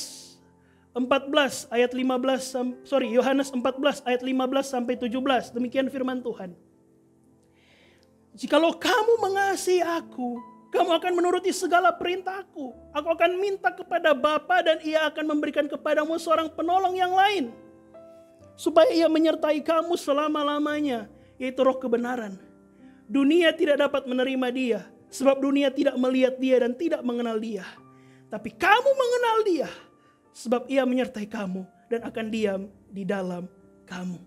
14 ayat 15 sampai 17. Demikian firman Tuhan. Jikalau kamu mengasihi aku, kamu akan menuruti segala perintahku. Aku akan minta kepada Bapa dan Ia akan memberikan kepadamu seorang penolong yang lain, supaya Ia menyertai kamu selama-lamanya, yaitu Roh kebenaran. Dunia tidak dapat menerima Dia, sebab dunia tidak melihat Dia dan tidak mengenal Dia. Tapi kamu mengenal Dia, sebab Ia menyertai kamu dan akan diam di dalam kamu.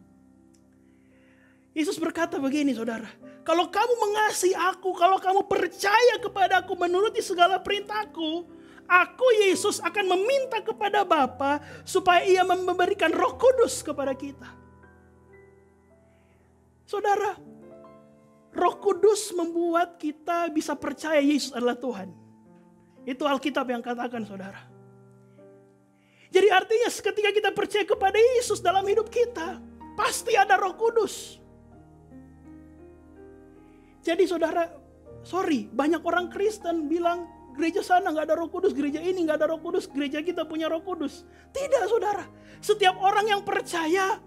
Yesus berkata begini, saudara. Kalau kamu mengasihi aku, kalau kamu percaya kepada aku, menuruti segala perintahku, aku Yesus akan meminta kepada Bapa supaya Ia memberikan Roh Kudus kepada kita. Saudara, Roh Kudus membuat kita bisa percaya Yesus adalah Tuhan. Itu Alkitab yang katakan, saudara. Jadi artinya ketika kita percaya kepada Yesus dalam hidup kita, pasti ada Roh Kudus. Jadi saudara, banyak orang Kristen bilang gereja sana gak ada Roh Kudus, gereja ini gak ada Roh Kudus, gereja kita punya Roh Kudus. Tidak, saudara. Setiap orang yang percaya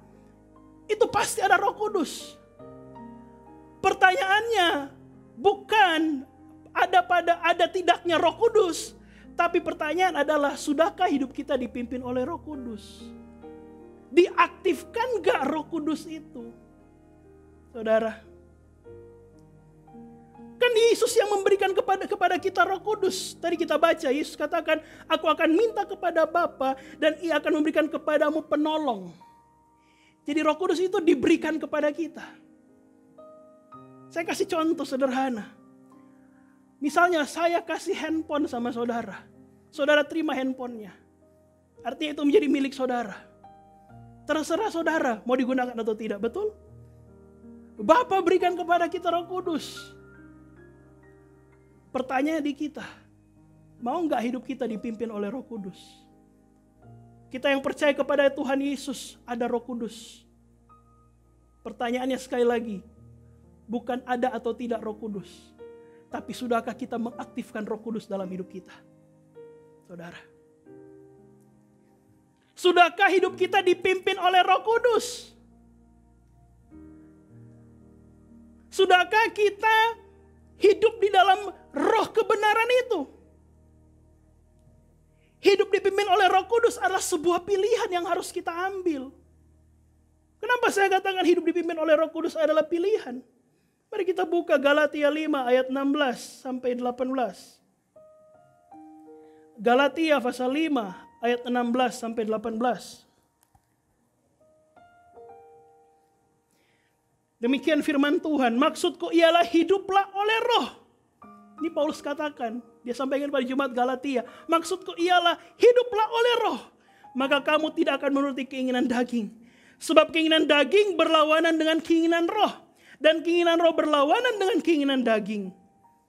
itu pasti ada Roh Kudus. Pertanyaannya bukan ada tidaknya Roh Kudus, tapi pertanyaan adalah, sudahkah hidup kita dipimpin oleh Roh Kudus? Diaktifkan gak Roh Kudus itu? Saudara, kan Yesus yang memberikan kepada kita Roh Kudus. Tadi kita baca, Yesus katakan, aku akan minta kepada Bapa dan Ia akan memberikan kepadamu penolong. Jadi Roh Kudus itu diberikan kepada kita. Saya kasih contoh sederhana. Misalnya saya kasih handphone sama saudara. Saudara terima handphonenya. Artinya itu menjadi milik saudara. Terserah saudara mau digunakan atau tidak, betul? Bapa berikan kepada kita Roh Kudus. Pertanyaan di kita, mau gak hidup kita dipimpin oleh Roh Kudus? Kita yang percaya kepada Tuhan Yesus, ada Roh Kudus. Pertanyaannya sekali lagi, bukan ada atau tidak Roh Kudus, tapi sudahkah kita mengaktifkan Roh Kudus dalam hidup kita? Saudara, sudahkah hidup kita dipimpin oleh Roh Kudus? Sudahkah kita hidup di dalam Roh kebenaran itu? Hidup dipimpin oleh Roh Kudus adalah sebuah pilihan yang harus kita ambil. Kenapa saya katakan hidup dipimpin oleh Roh Kudus adalah pilihan? Mari kita buka Galatia 5 ayat 16 sampai 18. Galatia pasal 5 ayat 16 sampai 18. Demikian firman Tuhan, maksudku ialah hiduplah oleh Roh. Ini Paulus katakan, dia sampaikan pada Jemaat Galatia, maksudku ialah hiduplah oleh Roh, maka kamu tidak akan menuruti keinginan daging. Sebab keinginan daging berlawanan dengan keinginan Roh, dan keinginan Roh berlawanan dengan keinginan daging.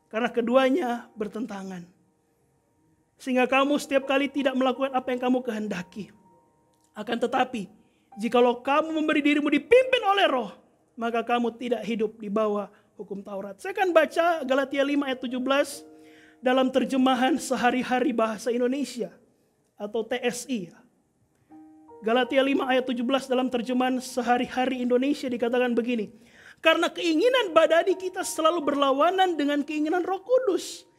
Karena keduanya bertentangan. Sehingga kamu setiap kali tidak melakukan apa yang kamu kehendaki. Akan tetapi, jikalau kamu memberi dirimu dipimpin oleh Roh, maka kamu tidak hidup di bawah hukum Taurat. Saya akan baca Galatia 5 ayat 17 dalam terjemahan sehari-hari bahasa Indonesia atau TSI. Galatia 5 ayat 17 dalam terjemahan sehari-hari Indonesia dikatakan begini. Karena keinginan badani kita selalu berlawanan dengan keinginan Roh Kudus.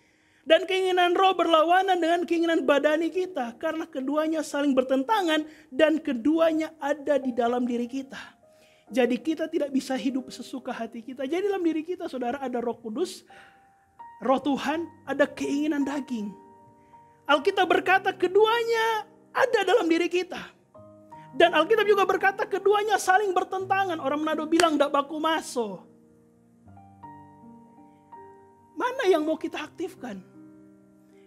Dan keinginan Roh berlawanan dengan keinginan badani kita. Karena keduanya saling bertentangan dan keduanya ada di dalam diri kita. Jadi kita tidak bisa hidup sesuka hati kita. Jadi dalam diri kita, saudara, ada Roh Kudus, Roh Tuhan, ada keinginan daging. Alkitab berkata keduanya ada dalam diri kita. Dan Alkitab juga berkata keduanya saling bertentangan. Orang Manado bilang ndak baku maso. Mana yang mau kita aktifkan?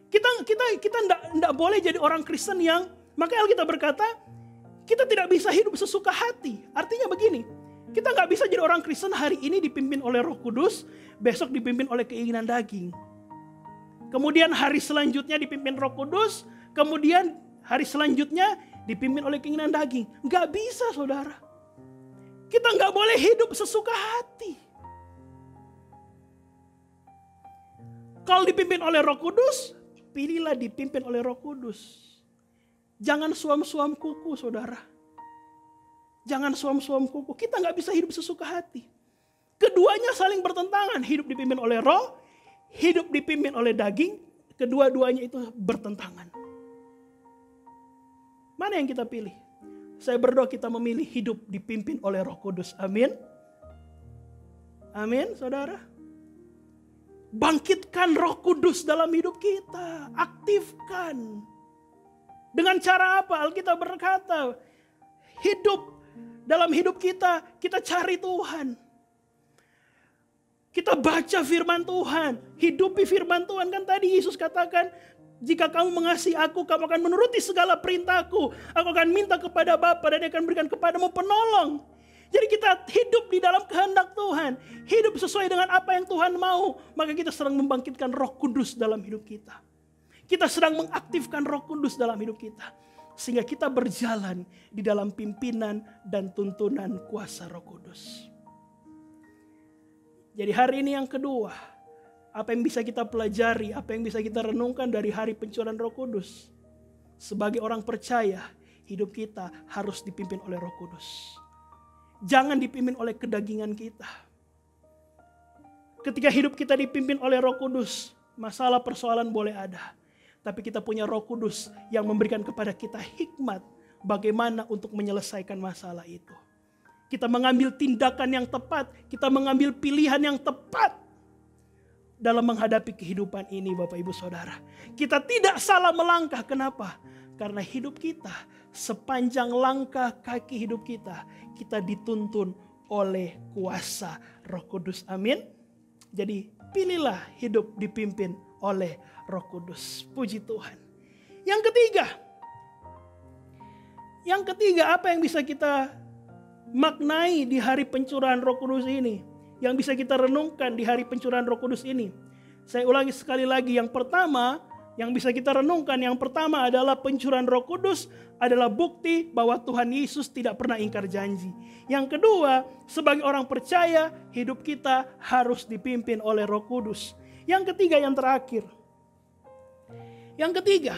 Kita ndak boleh jadi orang Kristen yang, makanya Alkitab berkata kita tidak bisa hidup sesuka hati. Artinya begini, kita nggak bisa jadi orang Kristen hari ini dipimpin oleh Roh Kudus, besok dipimpin oleh keinginan daging. Kemudian hari selanjutnya dipimpin Roh Kudus, kemudian hari selanjutnya dipimpin oleh keinginan daging. Nggak bisa, saudara. Kita nggak boleh hidup sesuka hati. Kalau dipimpin oleh Roh Kudus, pilihlah dipimpin oleh Roh Kudus. Jangan suam-suam kuku, saudara. Jangan suam-suam kuku. Kita nggak bisa hidup sesuka hati. Keduanya saling bertentangan. Hidup dipimpin oleh roh, hidup dipimpin oleh daging. Kedua-duanya itu bertentangan. Mana yang kita pilih? Saya berdoa kita memilih hidup dipimpin oleh Roh Kudus. Amin. Amin, saudara. Bangkitkan Roh Kudus dalam hidup kita. Aktifkan. Dengan cara apa? Alkitab berkata, dalam hidup kita cari Tuhan. Kita baca firman Tuhan, hidupi firman Tuhan. Kan tadi Yesus katakan, jika kamu mengasihi aku, kamu akan menuruti segala perintahku. Aku akan minta kepada Bapa dan Dia akan berikan kepadamu penolong. Jadi kita hidup di dalam kehendak Tuhan. Hidup sesuai dengan apa yang Tuhan mau. Maka kita sedang membangkitkan Roh Kudus dalam hidup kita. Kita sedang mengaktifkan Roh Kudus dalam hidup kita. Sehingga kita berjalan di dalam pimpinan dan tuntunan kuasa Roh Kudus. Jadi hari ini yang kedua, apa yang bisa kita pelajari, apa yang bisa kita renungkan dari hari pencurahan Roh Kudus. Sebagai orang percaya, hidup kita harus dipimpin oleh Roh Kudus. Jangan dipimpin oleh kedagingan kita. Ketika hidup kita dipimpin oleh Roh Kudus, masalah persoalan boleh ada. Tapi kita punya Roh Kudus yang memberikan kepada kita hikmat bagaimana untuk menyelesaikan masalah itu. Kita mengambil tindakan yang tepat, kita mengambil pilihan yang tepat dalam menghadapi kehidupan ini, Bapak Ibu Saudara. Kita tidak salah melangkah. Kenapa? Karena hidup kita, sepanjang langkah kaki hidup kita, kita dituntun oleh kuasa Roh Kudus. Amin. Jadi pilihlah hidup dipimpin oleh Roh Kudus. Puji Tuhan. Yang ketiga, apa yang bisa kita maknai di hari pencurahan Roh Kudus ini? Yang bisa kita renungkan di hari pencurahan Roh Kudus ini? Saya ulangi sekali lagi. Yang pertama, yang bisa kita renungkan, yang pertama adalah pencurahan Roh Kudus adalah bukti bahwa Tuhan Yesus tidak pernah ingkar janji. Yang kedua, sebagai orang percaya, hidup kita harus dipimpin oleh Roh Kudus. Yang ketiga, yang terakhir. Yang ketiga,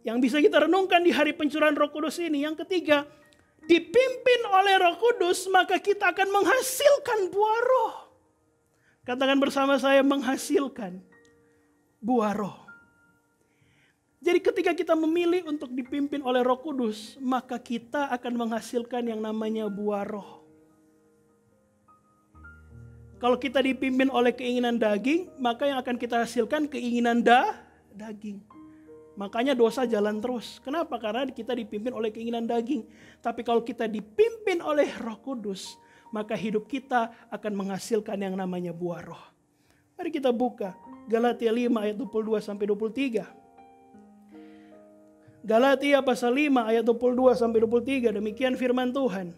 yang bisa kita renungkan di hari pencurahan Roh Kudus ini. Yang ketiga, dipimpin oleh Roh Kudus, maka kita akan menghasilkan buah roh. Katakan bersama saya, menghasilkan buah roh. Jadi ketika kita memilih untuk dipimpin oleh Roh Kudus, maka kita akan menghasilkan yang namanya buah roh. Kalau kita dipimpin oleh keinginan daging, maka yang akan kita hasilkan keinginan daging. Makanya dosa jalan terus. Kenapa? Karena kita dipimpin oleh keinginan daging. Tapi kalau kita dipimpin oleh Roh Kudus, maka hidup kita akan menghasilkan yang namanya buah roh. Mari kita buka Galatia 5 ayat 22 sampai 23. Galatia pasal 5 ayat 22 sampai 23. Demikian firman Tuhan.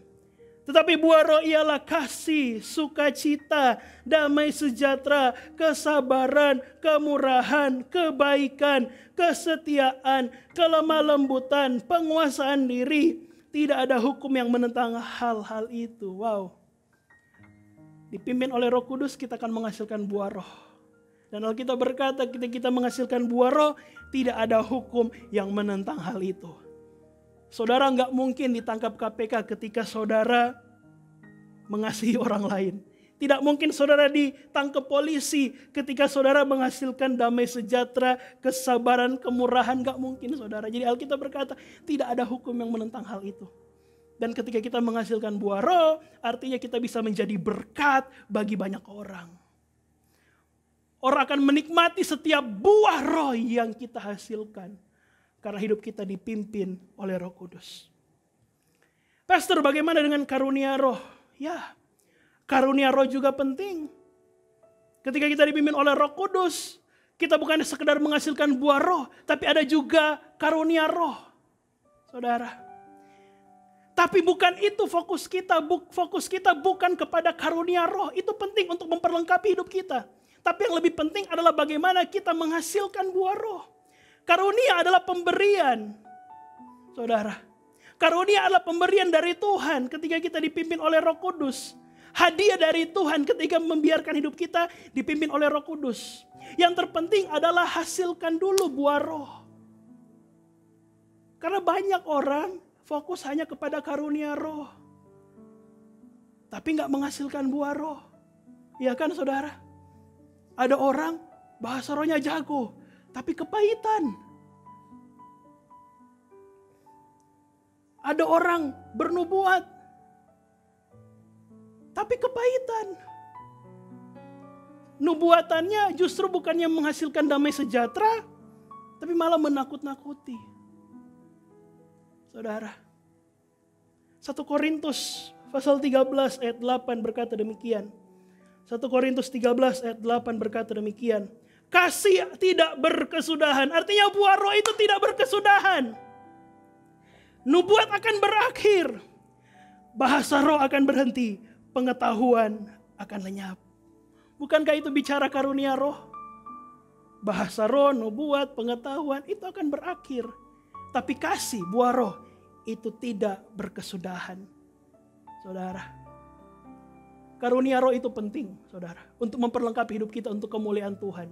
Tetapi buah roh ialah kasih, sukacita, damai sejahtera, kesabaran, kemurahan, kebaikan, kesetiaan, kelemah lembutan, penguasaan diri. Tidak ada hukum yang menentang hal-hal itu. Wow. Dipimpin oleh Roh Kudus kita akan menghasilkan buah roh. Dan Alkitab berkata ketika kita menghasilkan buah roh, tidak ada hukum yang menentang hal itu. Saudara nggak mungkin ditangkap KPK ketika saudara mengasihi orang lain. Tidak mungkin saudara ditangkap polisi ketika saudara menghasilkan damai sejahtera, kesabaran, kemurahan. Nggak mungkin saudara. Jadi Alkitab berkata tidak ada hukum yang menentang hal itu. Dan ketika kita menghasilkan buah roh, artinya kita bisa menjadi berkat bagi banyak orang. Orang akan menikmati setiap buah roh yang kita hasilkan. Karena hidup kita dipimpin oleh Roh Kudus. Pastor, bagaimana dengan karunia roh? Ya, karunia roh juga penting. Ketika kita dipimpin oleh Roh Kudus, kita bukan sekedar menghasilkan buah roh, tapi ada juga karunia roh. Saudara. Tapi bukan itu fokus kita. Fokus kita bukan kepada karunia roh. Itu penting untuk memperlengkapi hidup kita. Tapi yang lebih penting adalah bagaimana kita menghasilkan buah roh. Karunia adalah pemberian. Saudara. Karunia adalah pemberian dari Tuhan ketika kita dipimpin oleh Roh Kudus. hadiah dari Tuhan ketika membiarkan hidup kita dipimpin oleh Roh Kudus. Yang terpenting adalah hasilkan dulu buah roh. Karena banyak orang fokus hanya kepada karunia roh. Tapi gak menghasilkan buah roh. Iya kan saudara? Ada orang bahasa rohnya jago, tapi kepahitan. Ada orang bernubuat, tapi kepahitan. Nubuatannya justru bukannya menghasilkan damai sejahtera, tapi malah menakut-nakuti. Saudara, 1 Korintus pasal 13 ayat 8 berkata demikian. 1 Korintus 13 ayat 8 berkata demikian. Kasih tidak berkesudahan. Artinya buah roh itu tidak berkesudahan. Nubuat akan berakhir. Bahasa roh akan berhenti. Pengetahuan akan lenyap. Bukankah itu bicara karunia roh? Bahasa roh, nubuat, pengetahuan itu akan berakhir. Tapi kasih, buah roh itu tidak berkesudahan. Saudara, karunia roh itu penting, saudara, untuk memperlengkapi hidup kita untuk kemuliaan Tuhan.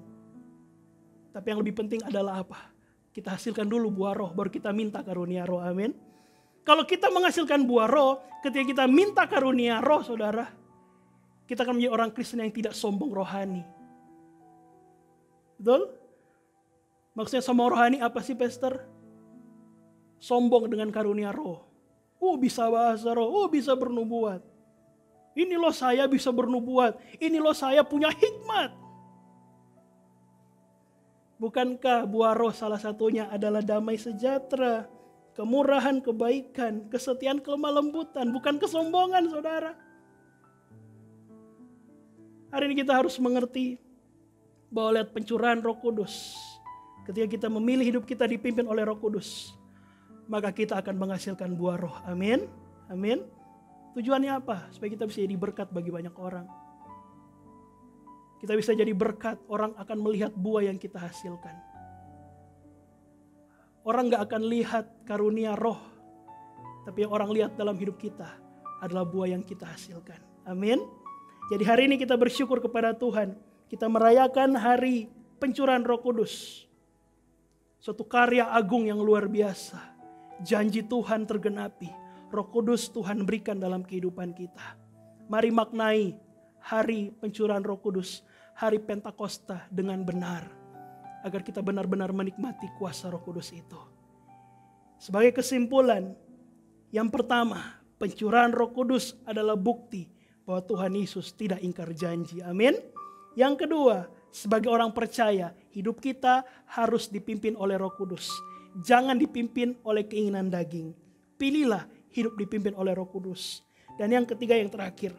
Tapi yang lebih penting adalah apa? Kita hasilkan dulu buah roh, baru kita minta karunia roh, amin. Kalau kita menghasilkan buah roh, ketika kita minta karunia roh, saudara, kita akan menjadi orang Kristen yang tidak sombong rohani. Betul? Maksudnya sombong rohani apa sih, Pastor? Sombong dengan karunia roh. Bisa bahasa roh, bisa bernubuat. Ini loh saya bisa bernubuat. Ini loh saya punya hikmat. Bukankah buah roh salah satunya adalah damai sejahtera, kemurahan, kebaikan, kesetiaan, kelemah lembutan, bukan kesombongan, saudara. Hari ini kita harus mengerti bahwa lewat pencurahan Roh Kudus, ketika kita memilih hidup kita dipimpin oleh Roh Kudus, maka kita akan menghasilkan buah roh. Amin. Amin. Tujuannya apa? Supaya kita bisa jadi berkat bagi banyak orang. Kita bisa jadi berkat, orang akan melihat buah yang kita hasilkan. Orang gak akan lihat karunia roh, tapi yang orang lihat dalam hidup kita adalah buah yang kita hasilkan. Amin. Jadi hari ini kita bersyukur kepada Tuhan. Kita merayakan hari pencurahan Roh Kudus. Suatu karya agung yang luar biasa. Janji Tuhan tergenapi. Roh Kudus Tuhan berikan dalam kehidupan kita. Mari maknai hari pencurahan Roh Kudus, hari Pentakosta dengan benar. Agar kita benar-benar menikmati kuasa Roh Kudus itu. Sebagai kesimpulan, yang pertama, pencurahan Roh Kudus adalah bukti bahwa Tuhan Yesus tidak ingkar janji. Amin. Yang kedua, sebagai orang percaya, hidup kita harus dipimpin oleh Roh Kudus. Jangan dipimpin oleh keinginan daging. Pilihlah hidup dipimpin oleh Roh Kudus. Dan yang ketiga, yang terakhir,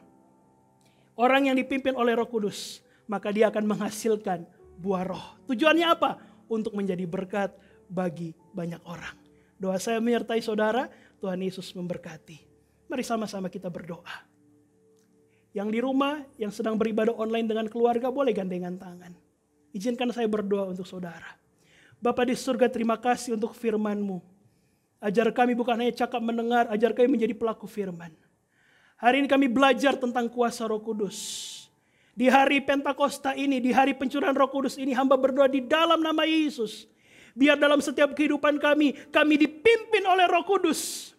orang yang dipimpin oleh Roh Kudus, maka dia akan menghasilkan buah roh. Tujuannya apa? Untuk menjadi berkat bagi banyak orang. Doa saya menyertai saudara, Tuhan Yesus memberkati. Mari sama-sama kita berdoa. Yang di rumah, yang sedang beribadah online dengan keluarga, boleh gandengan tangan. Izinkan saya berdoa untuk saudara. Bapa di surga, terima kasih untuk firman-Mu. Ajar kami bukan hanya cakap mendengar, ajar kami menjadi pelaku firman. Hari ini kami belajar tentang kuasa Roh Kudus. Di hari Pentakosta ini, di hari pencurahan Roh Kudus ini, hamba berdoa di dalam nama Yesus. Biar dalam setiap kehidupan kami dipimpin oleh Roh Kudus.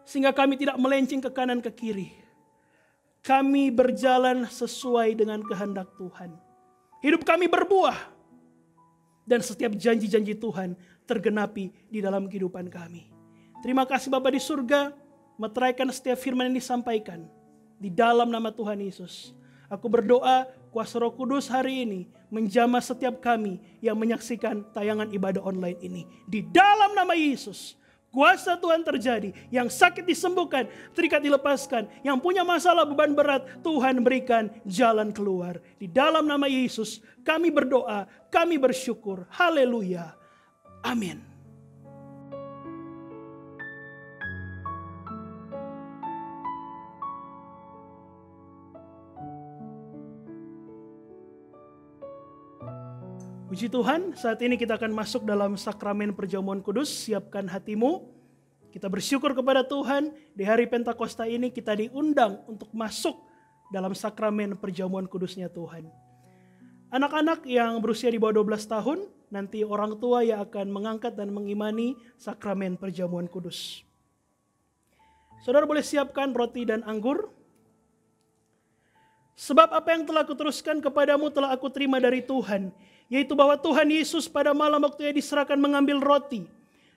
Sehingga kami tidak melenceng ke kanan ke kiri. Kami berjalan sesuai dengan kehendak Tuhan. Hidup kami berbuah. Dan setiap janji-janji Tuhan tergenapi di dalam kehidupan kami. Terima kasih Bapa di surga, meteraikan setiap firman yang disampaikan. Di dalam nama Tuhan Yesus. Aku berdoa kuasa Roh Kudus hari ini menjamah setiap kami yang menyaksikan tayangan ibadah online ini. Di dalam nama Yesus. Kuasa Tuhan terjadi, yang sakit disembuhkan, terikat dilepaskan, yang punya masalah beban berat, Tuhan berikan jalan keluar. Di dalam nama Yesus, kami berdoa, kami bersyukur. Haleluya. Amin. Puji Tuhan, saat ini kita akan masuk dalam sakramen perjamuan kudus. Siapkan hatimu. Kita bersyukur kepada Tuhan, di hari Pentakosta ini kita diundang untuk masuk dalam sakramen perjamuan kudusnya Tuhan. Anak-anak yang berusia di bawah 12 tahun, nanti orang tua yang akan mengangkat dan mengimani sakramen perjamuan kudus. Saudara boleh siapkan roti dan anggur. Sebab apa yang telah kuteruskan kepadamu telah aku terima dari Tuhan, yaitu bahwa Tuhan Yesus pada malam waktu ia diserahkan mengambil roti.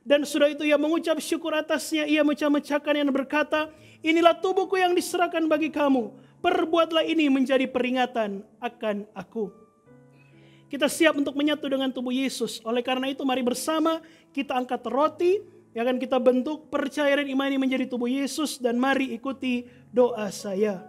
Dan sudah itu ia mengucap syukur atasnya, ia mecah-mecahkan dan berkata, inilah tubuhku yang diserahkan bagi kamu, perbuatlah ini menjadi peringatan akan aku. Kita siap untuk menyatu dengan tubuh Yesus. Oleh karena itu mari bersama kita angkat roti, yang akan kita bentuk percaya dan imani menjadi tubuh Yesus, dan mari ikuti doa saya.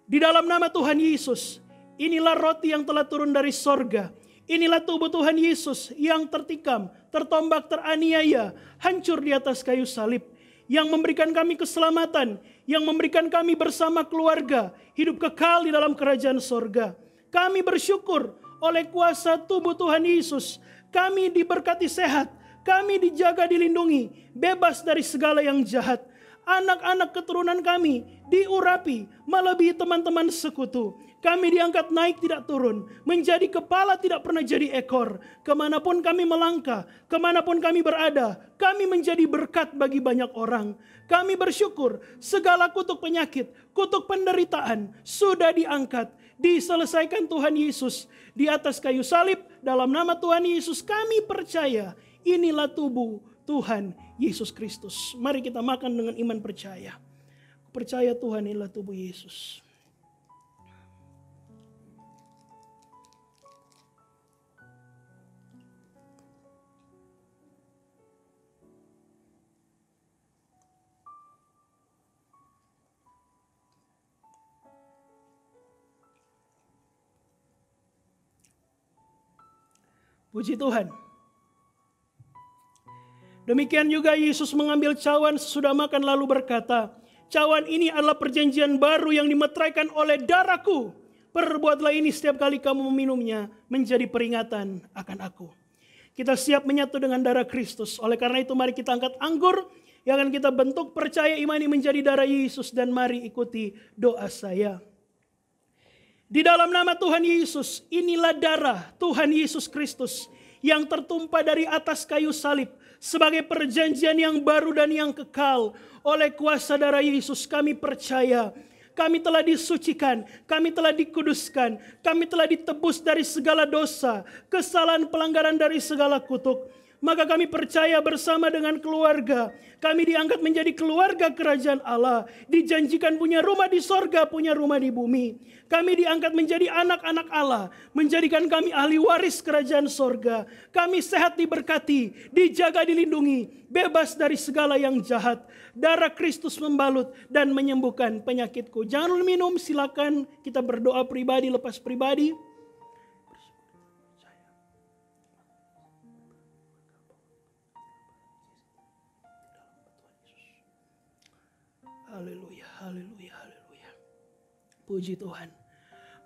Di dalam nama Tuhan Yesus, inilah roti yang telah turun dari sorga. Inilah tubuh Tuhan Yesus yang tertikam, tertombak, teraniaya, hancur di atas kayu salib. Yang memberikan kami keselamatan, yang memberikan kami bersama keluarga, hidup kekal di dalam kerajaan sorga. Kami bersyukur oleh kuasa tubuh Tuhan Yesus, kami diberkati sehat, kami dijaga dilindungi, bebas dari segala yang jahat. Anak-anak keturunan kami diurapi melebihi teman-teman sekutu. Kami diangkat naik tidak turun, menjadi kepala tidak pernah jadi ekor. Kemanapun kami melangkah, kemanapun kami berada, kami menjadi berkat bagi banyak orang. Kami bersyukur segala kutuk penyakit, kutuk penderitaan sudah diangkat, diselesaikan Tuhan Yesus di atas kayu salib. Dalam nama Tuhan Yesus kami percaya inilah tubuh Tuhan Yesus Kristus. Mari kita makan dengan iman percaya. Percaya Tuhan inilah tubuh Yesus. Puji Tuhan. Demikian juga Yesus mengambil cawan sesudah makan lalu berkata, cawan ini adalah perjanjian baru yang dimeteraikan oleh darahku. Perbuatlah ini setiap kali kamu meminumnya menjadi peringatan akan aku. Kita siap menyatu dengan darah Kristus. Oleh karena itu mari kita angkat anggur yang akan kita bentuk percaya imani menjadi darah Yesus, dan mari ikuti doa saya. Di dalam nama Tuhan Yesus, inilah darah Tuhan Yesus Kristus yang tertumpah dari atas kayu salib sebagai perjanjian yang baru dan yang kekal. Oleh kuasa darah Yesus kami percaya, kami telah disucikan, kami telah dikuduskan, kami telah ditebus dari segala dosa, kesalahan, pelanggaran, dari segala kutuk. Maka kami percaya bersama dengan keluarga, kami diangkat menjadi keluarga kerajaan Allah, dijanjikan punya rumah di sorga, punya rumah di bumi. Kami diangkat menjadi anak-anak Allah, menjadikan kami ahli waris kerajaan sorga. Kami sehat diberkati, dijaga dilindungi, bebas dari segala yang jahat. Darah Kristus membalut dan menyembuhkan penyakitku. Jangan dulu minum, silakan kita berdoa pribadi, lepas pribadi. Haleluya, haleluya, haleluya. Puji Tuhan.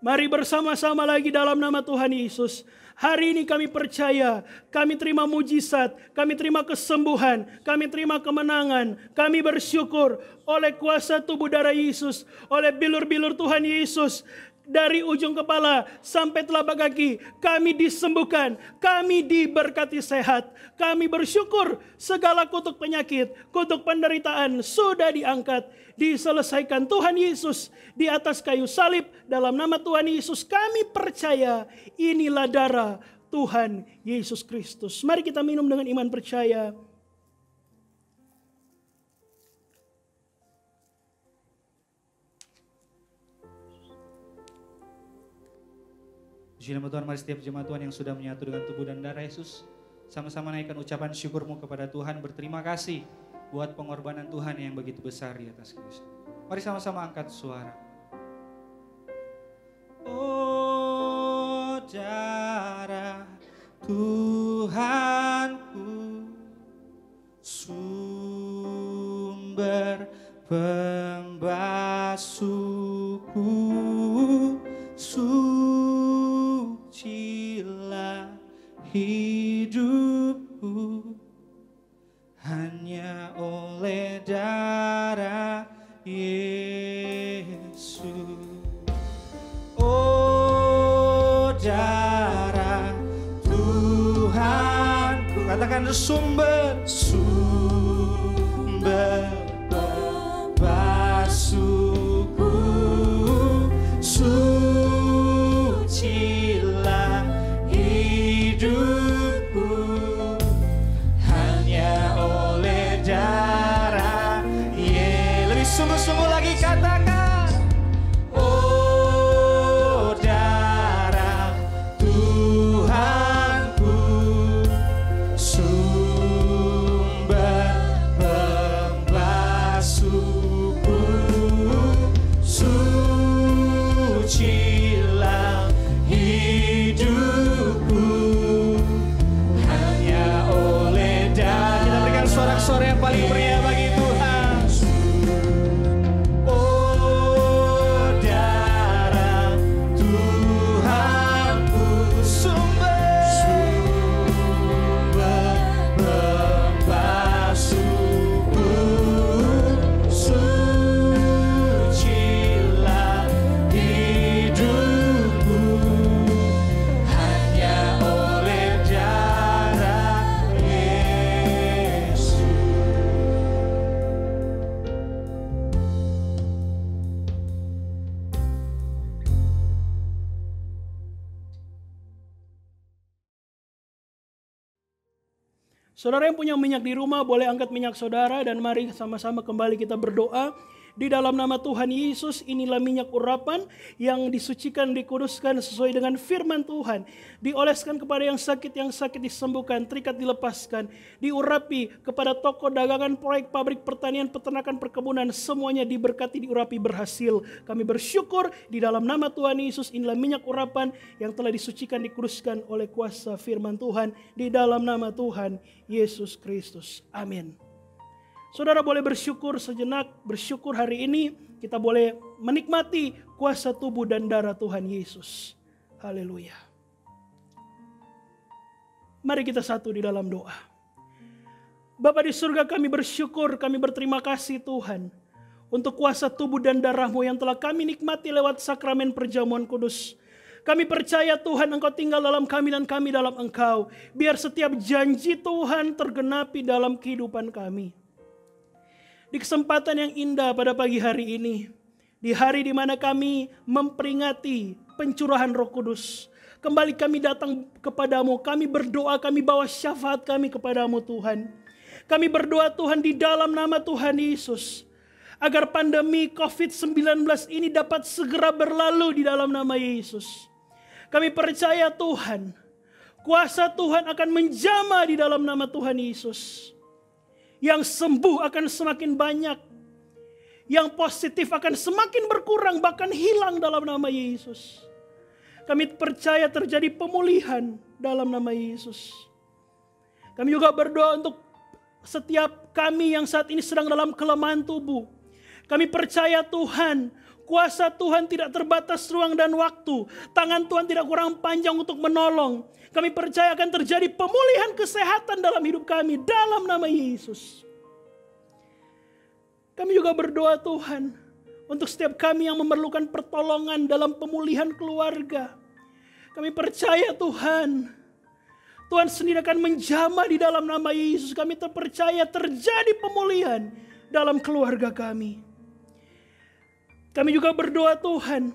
Mari bersama-sama lagi dalam nama Tuhan Yesus. Hari ini kami percaya, kami terima mujizat, kami terima kesembuhan, kami terima kemenangan. Kami bersyukur oleh kuasa tubuh darah Yesus, oleh bilur-bilur Tuhan Yesus. Dari ujung kepala sampai telapak kaki kami disembuhkan, kami diberkati sehat. Kami bersyukur segala kutuk penyakit, kutuk penderitaan sudah diangkat, diselesaikan Tuhan Yesus di atas kayu salib. Dalam nama Tuhan Yesus kami percaya inilah darah Tuhan Yesus Kristus. Mari kita minum dengan iman percaya. Puji nama Tuhan, mari setiap jemaat Tuhan yang sudah menyatu dengan tubuh dan darah Yesus, sama-sama naikkan ucapan syukurmu kepada Tuhan, berterima kasih buat pengorbanan Tuhan yang begitu besar di atas Kristus. Mari sama-sama angkat suara. Oh darah Tuhanku, sumber pembasuhku, sucilah hidupku, hanya katakan sumber basuhku, sucilah hidupku, hanya oleh darah Yesus. Lebih sungguh-sungguh lagi katakan, oh darah Tuhanku, sumber pembasuhku, sucilah hidupku, hanya oleh darah. Kita berikan sorak-sorai yang paling meriah bagi Tuhan. Oh darah Tuhanku, sumber pembasuhku, sucilah hidupku, hanya oleh darah Yesus. Saudara yang punya minyak di rumah boleh angkat minyak saudara dan mari sama-sama kembali kita berdoa. Di dalam nama Tuhan Yesus, inilah minyak urapan yang disucikan, dikuduskan sesuai dengan firman Tuhan. Dioleskan kepada yang sakit disembuhkan, terikat dilepaskan. Diurapi kepada toko dagangan, proyek, pabrik, pertanian, peternakan, perkebunan. Semuanya diberkati, diurapi, berhasil. Kami bersyukur di dalam nama Tuhan Yesus, inilah minyak urapan yang telah disucikan, dikuduskan oleh kuasa firman Tuhan. Di dalam nama Tuhan Yesus Kristus. Amin. Saudara boleh bersyukur sejenak, bersyukur hari ini kita boleh menikmati kuasa tubuh dan darah Tuhan Yesus. Haleluya. Mari kita satu di dalam doa. Bapa di surga, kami bersyukur, kami berterima kasih Tuhan untuk kuasa tubuh dan darah-Mu yang telah kami nikmati lewat sakramen perjamuan kudus. Kami percaya Tuhan Engkau tinggal dalam kami dan kami dalam Engkau. Biar setiap janji Tuhan tergenapi dalam kehidupan kami. Di kesempatan yang indah pada pagi hari ini, di hari di mana kami memperingati pencurahan Roh Kudus, kembali kami datang kepadamu, kami berdoa, kami bawa syafaat kami kepadamu Tuhan. Kami berdoa Tuhan di dalam nama Tuhan Yesus, agar pandemi COVID-19 ini dapat segera berlalu di dalam nama Yesus. Kami percaya Tuhan, kuasa Tuhan akan menjamah di dalam nama Tuhan Yesus. Yang sembuh akan semakin banyak. Yang positif akan semakin berkurang, bahkan hilang dalam nama Yesus. Kami percaya terjadi pemulihan dalam nama Yesus. Kami juga berdoa untuk setiap kami yang saat ini sedang dalam kelemahan tubuh. Kami percaya Tuhan, kuasa Tuhan tidak terbatas ruang dan waktu. Tangan Tuhan tidak kurang panjang untuk menolong. Kami percaya akan terjadi pemulihan kesehatan dalam hidup kami dalam nama Yesus. Kami juga berdoa Tuhan untuk setiap kami yang memerlukan pertolongan dalam pemulihan keluarga. Kami percaya Tuhan, Tuhan sendiri akan menjamah di dalam nama Yesus. Kami terpercaya terjadi pemulihan dalam keluarga kami. Kami juga berdoa Tuhan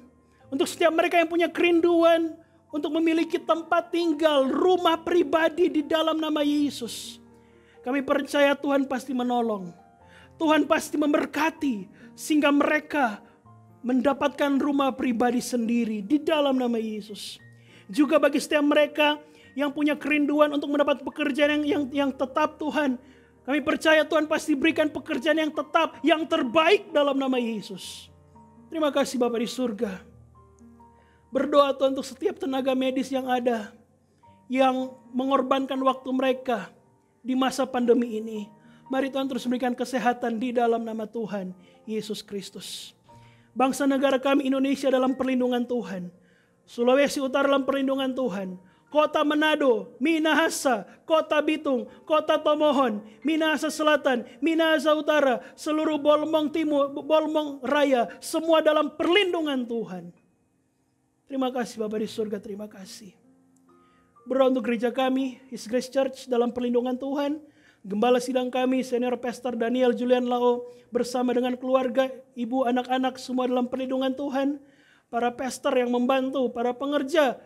untuk setiap mereka yang punya kerinduan untuk memiliki tempat tinggal, rumah pribadi di dalam nama Yesus. Kami percaya Tuhan pasti menolong. Tuhan pasti memberkati sehingga mereka mendapatkan rumah pribadi sendiri di dalam nama Yesus. Juga bagi setiap mereka yang punya kerinduan untuk mendapat pekerjaan yang tetap Tuhan. Kami percaya Tuhan pasti berikan pekerjaan yang tetap, yang terbaik dalam nama Yesus. Terima kasih Bapa di surga. Berdoa Tuhan untuk setiap tenaga medis yang ada, yang mengorbankan waktu mereka di masa pandemi ini. Mari Tuhan terus berikan kesehatan di dalam nama Tuhan Yesus Kristus. Bangsa negara kami Indonesia dalam perlindungan Tuhan. Sulawesi Utara dalam perlindungan Tuhan. Kota Manado, Minahasa, Kota Bitung, Kota Tomohon, Minahasa Selatan, Minahasa Utara, seluruh Bolmong Timur, Bolmong Raya, semua dalam perlindungan Tuhan. Terima kasih Bapa di surga, terima kasih. Berdoa untuk gereja kami, His Grace Church dalam perlindungan Tuhan. Gembala sidang kami, Senior Pastor Daniel Julian Lao bersama dengan keluarga, ibu, anak-anak semua dalam perlindungan Tuhan. Para pastor yang membantu, para pengerja,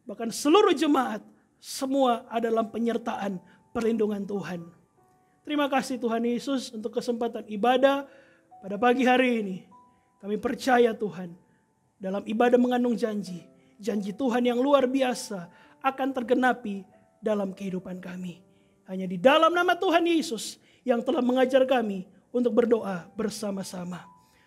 bahkan seluruh jemaat, semua ada dalam penyertaan perlindungan Tuhan. Terima kasih Tuhan Yesus untuk kesempatan ibadah pada pagi hari ini. Kami percaya Tuhan, dalam ibadah mengandung janji. Janji Tuhan yang luar biasa akan tergenapi dalam kehidupan kami. Hanya di dalam nama Tuhan Yesus yang telah mengajar kami untuk berdoa bersama-sama.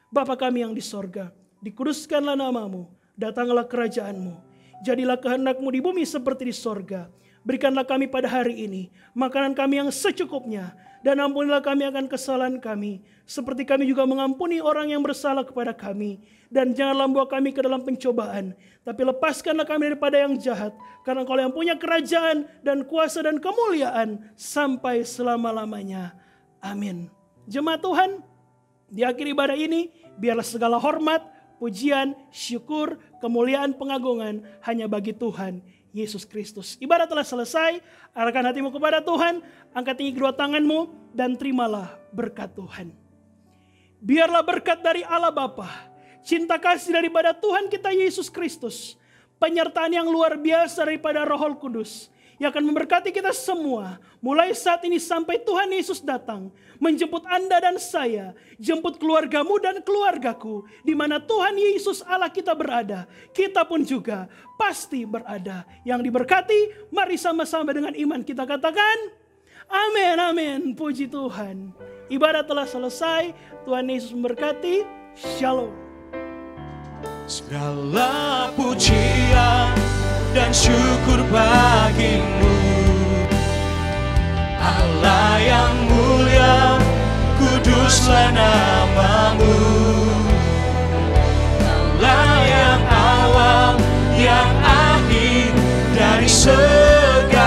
Bapa kami yang di sorga, dikuduskanlah namamu, datanglah kerajaanmu. Jadilah kehendak-Mu di bumi seperti di sorga. Berikanlah kami pada hari ini makanan kami yang secukupnya. Dan ampunilah kami akan kesalahan kami, seperti kami juga mengampuni orang yang bersalah kepada kami. Dan janganlah membawa kami ke dalam pencobaan, tapi lepaskanlah kami daripada yang jahat. Karena Engkau yang punya kerajaan dan kuasa dan kemuliaan sampai selama-lamanya. Amin. Jemaat Tuhan, di akhir ibadah ini, biarlah segala hormat, pujian, syukur, kemuliaan, pengagungan hanya bagi Tuhan Yesus Kristus. Ibadah telah selesai, arahkan hatimu kepada Tuhan, angkat tinggi kedua tanganmu, dan terimalah berkat Tuhan. Biarlah berkat dari Allah Bapa, cinta kasih daripada Tuhan kita Yesus Kristus, penyertaan yang luar biasa daripada Roh Kudus, yang akan memberkati kita semua, mulai saat ini sampai Tuhan Yesus datang, menjemput Anda dan saya, jemput keluargamu dan keluargaku, di mana Tuhan Yesus Allah kita berada, kita pun juga pasti berada. Yang diberkati, mari sama-sama dengan iman kita katakan, amin, amin, puji Tuhan. Ibadah telah selesai, Tuhan Yesus memberkati, shalom. Segala pujian dan syukur bagimu, Allah yang mulia, kuduslah namamu. Allah yang awal, yang akhir dari segalanya.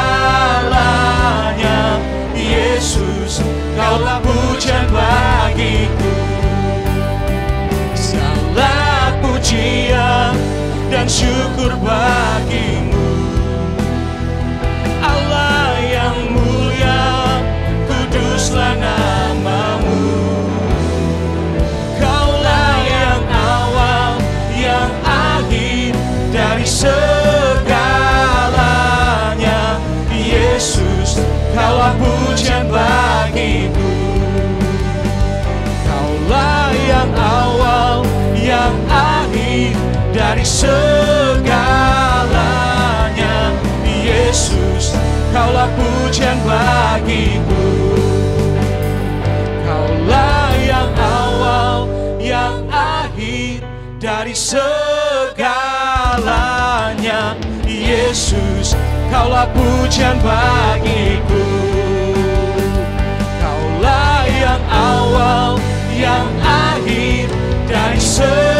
Yesus, Kaulah pujian bagiku. Segala pujian dan syukur bagimu, Allah yang mulia, kuduslah namamu. Kaulah yang awal, yang akhir dari segalanya. Yesus, Kaulah pujian bagiku. Kaulah yang awal, yang akhir dari segalanya. Yesus, Kaulah pujian bagiku. Kaulah yang awal, yang akhir dari segalanya. Yesus, Kaulah pujian bagiku. Kaulah yang awal, yang akhir dari segalanya.